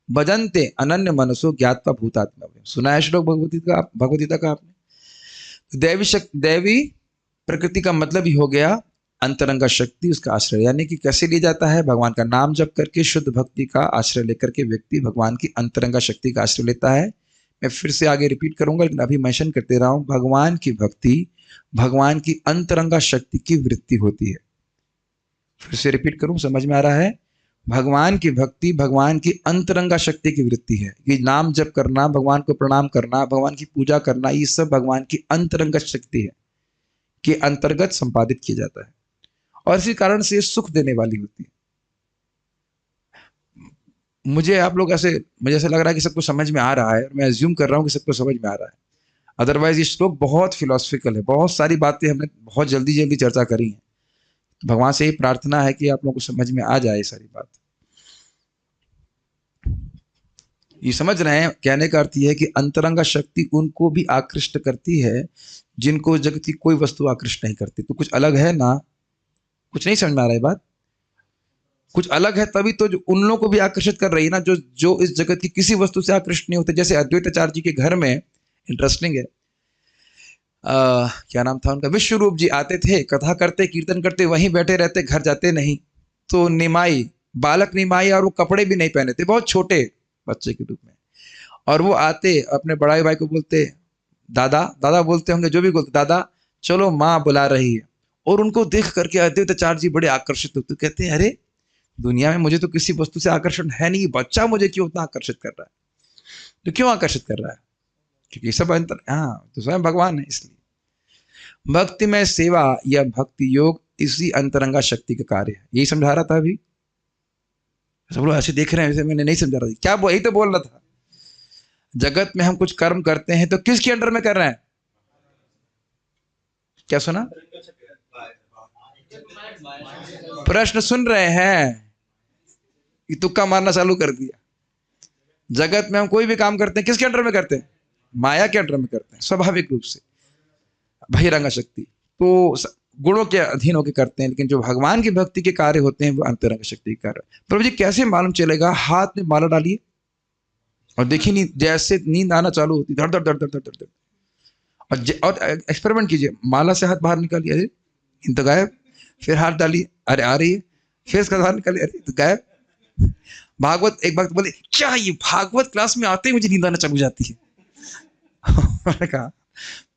भजन्ते अनन्य मनसो ज्ञात्वा भूतात्मा। सुना है श्लोक भगवद्गीता का आपने। दैवी प्रकृति का मतलब ही हो गया अंतरंगा शक्ति, उसका आश्रय। यानी कि कैसे लिया जाता है? भगवान का नाम जप करके शुद्ध भक्ति का आश्रय लेकर के व्यक्ति भगवान की अंतरंगा शक्ति का आश्रय लेता है। मैं फिर से आगे रिपीट करूंगा, लेकिन अभी मेंशन करते रहा हूं, भगवान की भक्ति भगवान की अंतरंगा शक्ति की वृत्ति होती है। फिर से रिपीट करूं, समझ में आ रहा है? भगवान की भक्ति भगवान की अंतरंगा शक्ति की वृत्ति है। ये नाम जप करना, भगवान को प्रणाम करना, भगवान की पूजा करना, ये सब भगवान की अंतरंगा शक्ति है के अंतर्गत संपादित किया जाता है और इसी कारण से सुख देने वाली होती है। मुझे ऐसा लग रहा है कि सबको समझ में आ रहा है और मैं अज्यूम कर रहा हूं कि सबको समझ में आ रहा है। अदरवाइज ये श्लोक बहुत फिलोसफिकल है, बहुत सारी बातें हमने बहुत जल्दी जल्दी चर्चा करी है। भगवान से ही प्रार्थना है कि आप लोगों को समझ में आ जाए सारी बात। ये समझ रहे हैं? कहने का अर्थ यह है कि अंतरंगा शक्ति उनको भी आकृष्ट करती है जिनको जगत की कोई वस्तु आकृष्ट नहीं करती। तो कुछ अलग है ना? कुछ नहीं समझ में आ रहा है बात? कुछ अलग है तभी तो जो उन लोगों को भी आकर्षित कर रही है ना, जो इस जगत की किसी वस्तु से आकृष्ट नहीं होते। जैसे अद्वैताचार्य जी के घर में, इंटरेस्टिंग है, क्या नाम था उनका, विश्वरूप जी आते थे, कथा करते, कीर्तन करते, वहीं बैठे रहते, घर जाते नहीं। तो निमाई, बालक निमाई, और वो कपड़े भी नहीं पहने थे, बहुत छोटे बच्चे के रूप में। और वो आते अपने बड़ाई भाई को बोलते, दादा, दादा बोलते होंगे, जो भी बोलते, दादा चलो माँ बुला रही है। और उनको देख करके अद्वैताचार्य जी बड़े आकर्षित होते, कहते हैं अरे दुनिया में मुझे तो किसी वस्तु से आकर्षण है नहीं, बच्चा मुझे क्यों उतना आकर्षित कर रहा है? तो क्यों आकर्षित कर रहा है? क्योंकि सब अंतर, हाँ, तो स्वयं भगवान है। इसलिए भक्ति में सेवा या भक्ति योग इसी अंतरंगा शक्ति का कार्य है। यही समझा रहा था अभी। सब लोग ऐसे देख रहे हैं, वैसे मैंने नहीं समझा रहा था क्या, यही तो बोल रहा था। जगत में हम कुछ कर्म करते हैं तो किसके अंडर में कर रहे हैं? क्या सुना? प्रश्न सुन रहे हैं कि तुक्का मारना चालू कर दिया। जगत में हम कोई भी काम करते हैं किसके अंडर में करते हैं? माया के अंडर में करते हैं, स्वाभाविक रूप से। बहिरंगा शक्ति तो गुणों के अधीन होकर करते हैं, लेकिन जो भगवान की भक्ति के कार्य होते हैं वो अंतरंग शक्ति के कार्य। प्रभु जी कैसे मालूम चलेगा? हाथ में माला डालिए और देखिए नींद, जैसे नींद आना चालू होती, धड़ धड़ धड़ धड़ धड़ धड़, और एक्सपेरिमेंट कीजिए, माला से हाथ बाहर निकालिए, अरे नींद तो गायब। फिर हाथ डालिए, अरे आ रही है। फिर इसका बाहर निकालिए, अरे तो गायब। भागवत, एक बात बोले, क्या ये भागवत क्लास में आते ही मुझे नींद आना चालू जाती है। मैंने कहा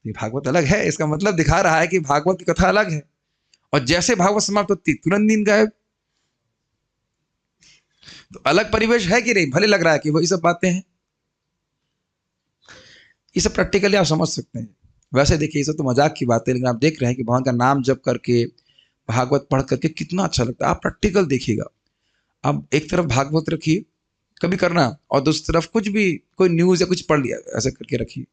ये भागवत अलग है, इसका मतलब दिखा रहा है कि भागवत की कथा अलग है। और जैसे भागवत समाप्त होती तुरंत नींद गायब। तो अलग परिवेश है कि नहीं? भले लग रहा है कि वही सब बातें हैं। ये सब प्रैक्टिकली आप समझ सकते हैं। वैसे देखिए, ये सब तो मजाक की बात है, लेकिन आप देख रहे हैं कि भगवान का नाम जप करके, भागवत पढ़ करके कितना अच्छा लगता है। आप प्रैक्टिकल देखिएगा। अब एक तरफ भागवत रखिए, कभी करना, और दूसरी तरफ कुछ भी, कोई न्यूज या कुछ पढ़ लिया, ऐसा करके रखिए।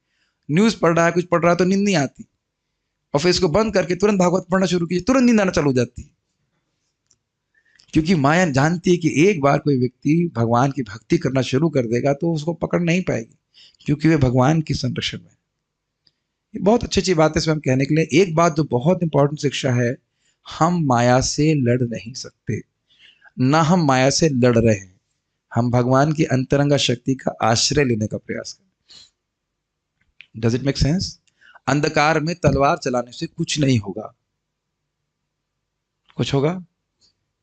न्यूज पढ़ रहा है, कुछ पढ़ रहा है तो नींद नहीं आती, और फिर इसको बंद करके तुरंत भागवत पढ़ना शुरू कीजिए, तुरंत नींद आना चालू हो जाती है। क्योंकि माया जानती है कि एक बार कोई व्यक्ति भगवान की भक्ति करना शुरू कर देगा तो उसको पकड़ नहीं पाएगी, क्योंकि वे भगवान की संरक्षण में। ये बहुत अच्छी अच्छी बात है इसमें हम कहने के लिए। एक बात जो बहुत इंपॉर्टेंट शिक्षा है, हम माया से लड़ नहीं सकते, ना हम माया से लड़ रहे हैं। हम भगवान की अंतरंगा शक्ति का आश्रय लेने का प्रयास करें। Does it make sense? अंधकार में तलवार चलाने से कुछ नहीं होगा। कुछ होगा?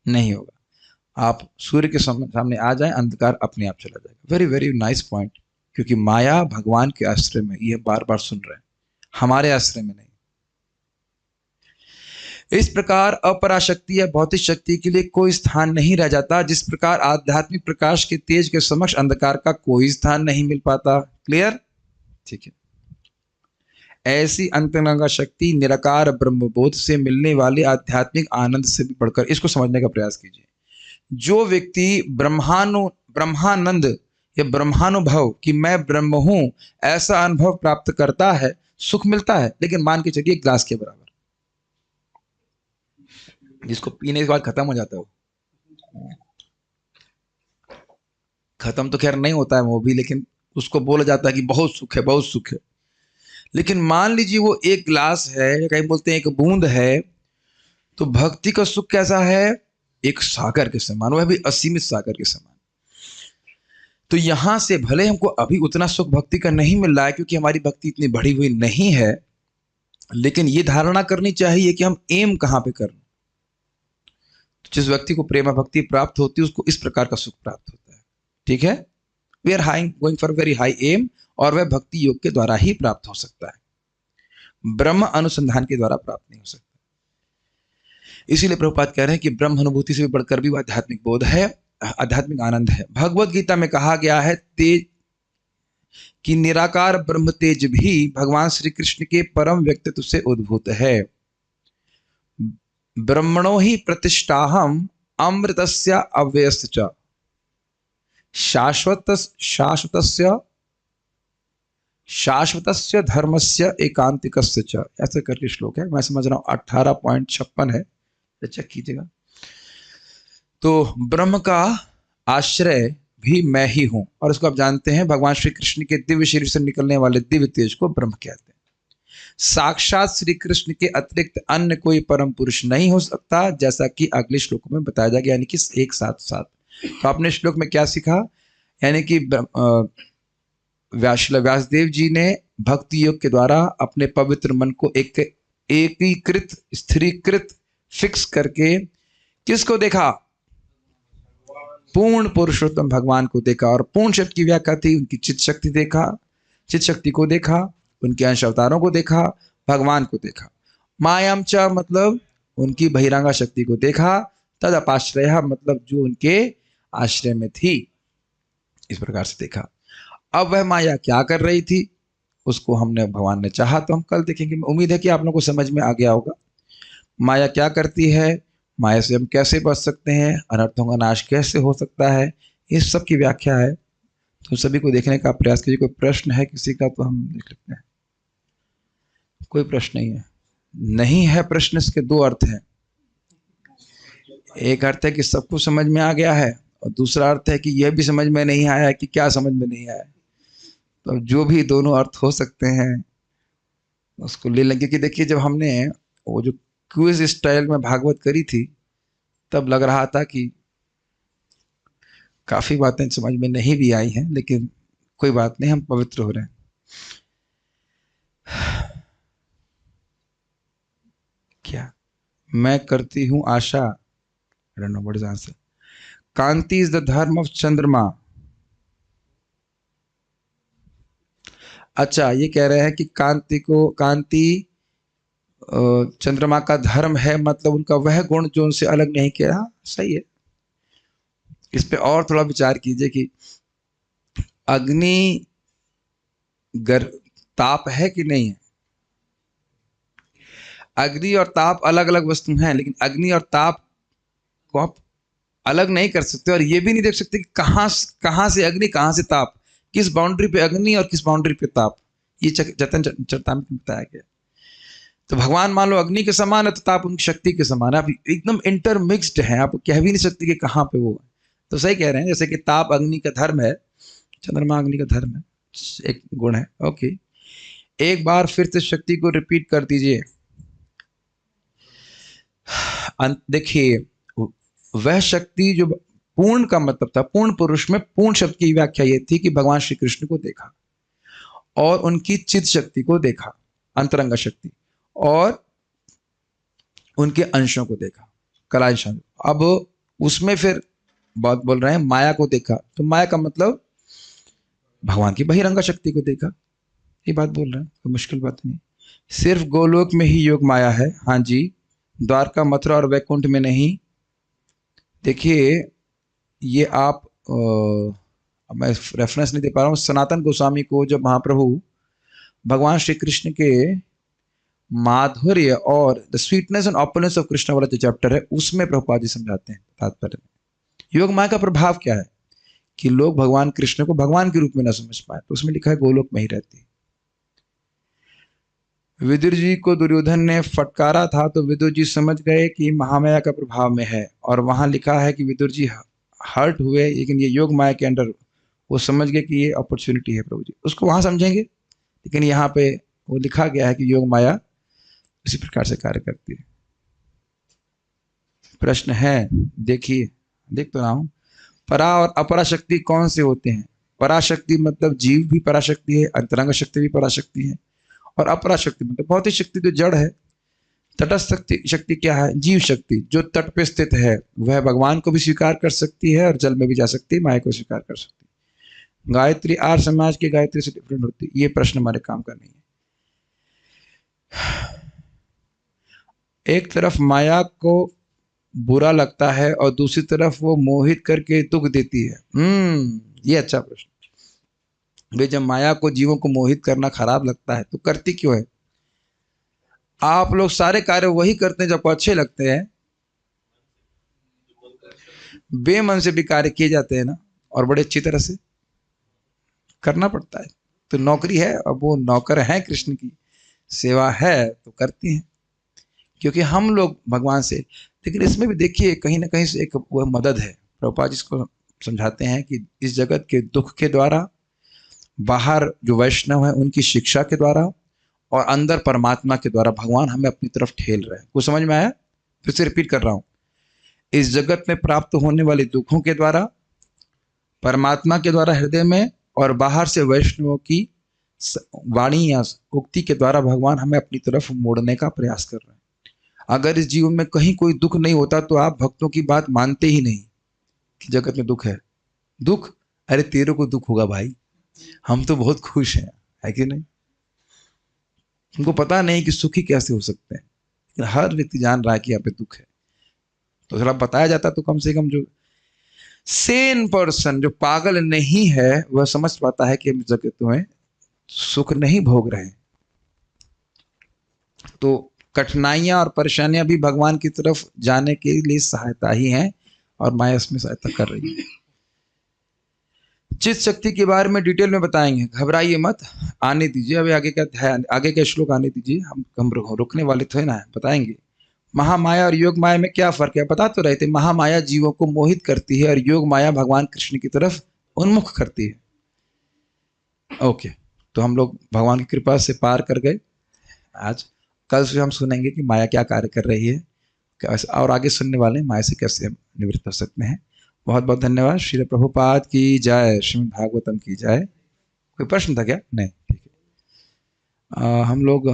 नहीं होगा। आप सूर्य के सामने आ जाएं, अंधकार अपने आप चला जाएगा। Very very nice point. क्योंकि माया भगवान के आश्रय में, ये बार बार सुन रहे हैं, हमारे आश्रय में नहीं। इस प्रकार अपराशक्ति या भौतिक शक्ति के लिए कोई स्थान नहीं रह जाता, जिस प्रकार आध्यात्मिक प्रकाश के तेज के समक्ष अंधकार का कोई स्थान नहीं मिल पाता। क्लियर? ठीक है। ऐसी अंतरंगा शक्ति निराकार ब्रह्मबोध से मिलने वाले आध्यात्मिक आनंद से भी बढ़कर, इसको समझने का प्रयास कीजिए। जो व्यक्ति ब्रह्मानंद या ब्रह्मानुभव कि मैं ब्रह्म हूं ऐसा अनुभव प्राप्त करता है, सुख मिलता है, लेकिन मान के चलिए ग्लास के बराबर, जिसको पीने के बाद खत्म हो जाता है। वो खत्म तो खैर नहीं होता है वो भी, लेकिन उसको बोला जाता है कि बहुत सुख है, बहुत सुख है। लेकिन मान लीजिए वो एक गिलास है, या कहीं बोलते हैं एक बूंद है, तो भक्ति का सुख कैसा है? एक सागर के समान, वह भी असीमित सागर के समान। तो यहां से भले हमको अभी उतना सुख भक्ति का नहीं मिल रहा है, क्योंकि हमारी भक्ति इतनी बढ़ी हुई नहीं है, लेकिन ये धारणा करनी चाहिए कि हम एम कहां पे करना। तो जिस व्यक्ति को प्रेमा भक्ति प्राप्त होती है उसको इस प्रकार का सुख प्राप्त होता है। ठीक है? We are going for very high aim, और वह भक्ति योग के द्वारा ही प्राप्त हो सकता है, ब्रह्म अनुसंधान के द्वारा प्राप्त नहीं हो सकता। इसीलिए प्रभुपाद कह रहे हैं कि ब्रह्म अनुभूति से भी बढ़कर भी वो आध्यात्मिक बोध है, आध्यात्मिक आनंद है। भगवत गीता में कहा गया है तेज कि निराकार ब्रह्म तेज भी भगवान श्री कृष्ण के परम व्यक्तित्व से उद्भूत है। ब्रह्मणो ही प्रतिष्ठाहम अमृतस्य अव्ययस्य शाश्वतस्य धर्मस्य एकांतिकस्य च, ऐसे करके श्लोक है। मैं समझ रहा हूं 18.56 है, चेक कीजिएगा। तो ब्रह्म का आश्रय भी मैं ही हूं, और इसको आप जानते हैं भगवान श्री कृष्ण के दिव्य शरीर से निकलने वाले दिव्य तेज को ब्रह्म कहते हैं। साक्षात श्री कृष्ण के अतिरिक्त अन्य कोई परम पुरुष नहीं हो सकता, जैसा कि अगले श्लोकों में बताया जाएगा, यानी कि एक साथ साथ। तो आपने श्लोक में क्या सीखा? यानी कि व्यासदेव जी ने भक्ति योग के द्वारा अपने पवित्र मन को एकीकृत, स्थिरीकृत, फिक्स करके किसको देखा? पूर्ण पुरुषोत्तम भगवान को देखा। और पूर्ण शब्द की व्याख्या थी उनकी चित शक्ति देखा, चित शक्ति को देखा, उनके अंश अवतारों को देखा, भगवान को देखा। मायाम च मतलब उनकी बहिरंगा शक्ति को देखा, तद अपाश्रय मतलब जो उनके आश्रय में थी, इस प्रकार से देखा। अब वह माया क्या कर रही थी उसको हमने, भगवान ने चाहा तो हम कल देखेंगे। उम्मीद है कि आप लोगों को समझ में आ गया होगा माया क्या करती है, माया से हम कैसे बच सकते हैं, अनर्थों का नाश कैसे हो सकता है, इस सब की व्याख्या है। तो सभी को देखने का प्रयास कीजिए। कोई प्रश्न है किसी का तो हम देख लेते हैं। कोई प्रश्न नहीं है? नहीं है प्रश्न, इसके दो अर्थ हैं। एक अर्थ है कि सब कुछ समझ में आ गया है, और दूसरा अर्थ है कि यह भी समझ में नहीं आया है कि क्या समझ में नहीं आया। तो जो भी दोनों अर्थ हो सकते हैं उसको ले लेंगे। कि देखिए जब हमने वो जो क्विज स्टाइल में भागवत करी थी तब लग रहा था कि काफी बातें समझ में नहीं भी आई हैं, लेकिन कोई बात नहीं, हम पवित्र हो रहे हैं। क्या मैं करती हूं आशा? I don't know what is the answer. Kanti is the धर्म ऑफ चंद्रमा। अच्छा, ये कह रहे हैं कि कांति चंद्रमा का धर्म है, मतलब उनका वह गुण जो उनसे अलग नहीं किया। सही है। इस पे और थोड़ा विचार कीजिए कि अग्नि ताप है कि नहीं है? अग्नि और ताप अलग अलग वस्तु हैं, लेकिन अग्नि और ताप को आप अलग नहीं कर सकते, और ये भी नहीं देख सकते कि कहां से अग्नि, कहां से ताप, किस बाउंड्री पे अग्नि और किस बाउंड्री पे ताप। ये चेतन चरितामृत में बताया गया। तो भगवान मान लो अग्नि के समान है, तो ताप उनकी शक्ति के समान है। आप एकदम इंटरमिक्स्ड है, आप कह भी नहीं सकते कि कहाँ पे वो है। तो सही कह रहे हैं, जैसे कि ताप अग्नि का धर्म है, चंद्रमा अग्नि का धर्म है, एक गुण है। ओके, एक बार फिर से शक्ति को रिपीट कर दीजिए। देखिए वह शक्ति जो पूर्ण का मतलब था, पूर्ण पुरुष में पूर्ण शब्द की व्याख्या ये थी कि भगवान श्री कृष्ण को देखा और उनकी चित शक्ति को देखा, अंतरंगा शक्ति, और उनके अंशों को देखा, कलांश। अब उसमें फिर बात बोल रहे हैं माया को देखा, तो माया का मतलब भगवान की बहिरंगा शक्ति को देखा, ये बात बोल रहे हैं, कोई मुश्किल बात नहीं। सिर्फ गोलोक में ही योग माया है। हाँ जी, द्वारका, मथुरा और वैकुंठ में नहीं। देखिए ये आप मैं रेफरेंस नहीं दे पा रहा हूँ, सनातन गोस्वामी को जब महाप्रभु भगवान श्री कृष्ण के माधुर्य और the sweetness and opulence of Krishna वाला जो चैप्टर है उसमें प्रभुपाद जी समझाते हैं तात्पर्य में योग माया का प्रभाव क्या है कि लोग भगवान कृष्ण को भगवान के रूप में न समझ पाए, तो उसमें लिखा है गोलोक में ही रहती है। विदुर जी को दुर्योधन ने फटकारा था तो विदुर जी समझ गए कि महामाया का प्रभाव में है, और वहां लिखा है कि विदुर जी हर्ट हुए, लेकिन ये योग माया के अंडर वो समझ गए कि ये अपॉर्चुनिटी है प्रभु जी, उसको वहां समझेंगे। लेकिन यहाँ पे वो लिखा गया है कि योग माया इसी प्रकार से कार्य करती है। प्रश्न है, देखिए देख तो रहा हूं, परा और अपरा शक्ति कौन से होते हैं? पराशक्ति मतलब जीव भी पराशक्ति है, अंतरंग शक्ति भी पराशक्ति है, और अपरा शक्ति मतलब भौतिक शक्ति जो जड़ है। तटस्थ शक्ति क्या है? जीव शक्ति जो तट पे स्थित है, वह भगवान को भी स्वीकार कर सकती है और जल में भी जा सकती है, माया को स्वीकार कर सकती है। गायत्री आर्य समाज की गायत्री से डिफरेंट होती है, ये प्रश्न हमारे काम का नहीं है। एक तरफ माया को बुरा लगता है और दूसरी तरफ वो मोहित करके दुख देती है। ये अच्छा प्रश्न। वे जब माया को, जीवों को मोहित करना खराब लगता है तो करती क्यों है? आप लोग सारे कार्य वही करते हैं जब अच्छे लगते हैं, बेमन से भी कार्य किए जाते हैं ना, और बड़े अच्छी तरह से करना पड़ता है। तो नौकरी है, अब वो नौकर हैं कृष्ण की, सेवा है तो करती हैं, क्योंकि हम लोग भगवान से। लेकिन इसमें भी देखिए कहीं ना कहीं से एक वह मदद है। प्रभुपाद जिसको समझाते हैं कि इस जगत के दुख के द्वारा, बाहर जो वैष्णव है उनकी शिक्षा के द्वारा, और अंदर परमात्मा के द्वारा भगवान हमें अपनी तरफ ठेल रहे हैं। कुछ समझ में आया? फिर से रिपीट कर रहा हूं, इस जगत में प्राप्त होने वाले दुखों के द्वारा, परमात्मा के द्वारा हृदय में, और बाहर से वैष्णवों की वाणी या उक्ति के द्वारा भगवान हमें अपनी तरफ मोड़ने का प्रयास कर रहे हैं। अगर इस जीवन में कहीं कोई दुख नहीं होता तो आप भक्तों की बात मानते ही नहीं कि जगत में दुख है। दुख, अरे तेरे को दुख होगा भाई, हम तो बहुत खुश हैं, है कि नहीं? उनको पता नहीं कि सुखी कैसे हो सकते हैं, लेकिन हर व्यक्ति जान रहा है कि यहाँ पे दुख है। तो थोड़ा बताया जाता तो कम से कम जो सेन पर्सन, जो पागल नहीं है, वह समझ पाता है कि हम जगत में सुख नहीं भोग रहे हैं। तो कठिनाइयां और परेशानियां भी भगवान की तरफ जाने के लिए सहायता ही हैं, और माया इसमें सहायता कर रही है। चित शक्ति के बारे में डिटेल में बताएंगे, घबराइए मत, आने दीजिए। अभी आगे का ध्यान, आगे का श्लोक आने दीजिए, हम रुकने वाले थे ना, बताएंगे। महामाया और योग माया में क्या फर्क है? बता तो रहे थे, महामाया जीवों को मोहित करती है और योग माया भगवान कृष्ण की तरफ उन्मुख करती है। ओके, तो हम लोग भगवान की कृपा से पार कर गए आज। कल से हम सुनेंगे कि माया क्या कार्य कर रही है, और आगे सुनने वाले माया से कैसे हम निवृत्त हो सकते हैं। बहुत बहुत धन्यवाद। श्री प्रभुपाद की जय, श्रीमद् भागवतम की जय। कोई प्रश्न था क्या? नहीं, ठीक है। हम लोग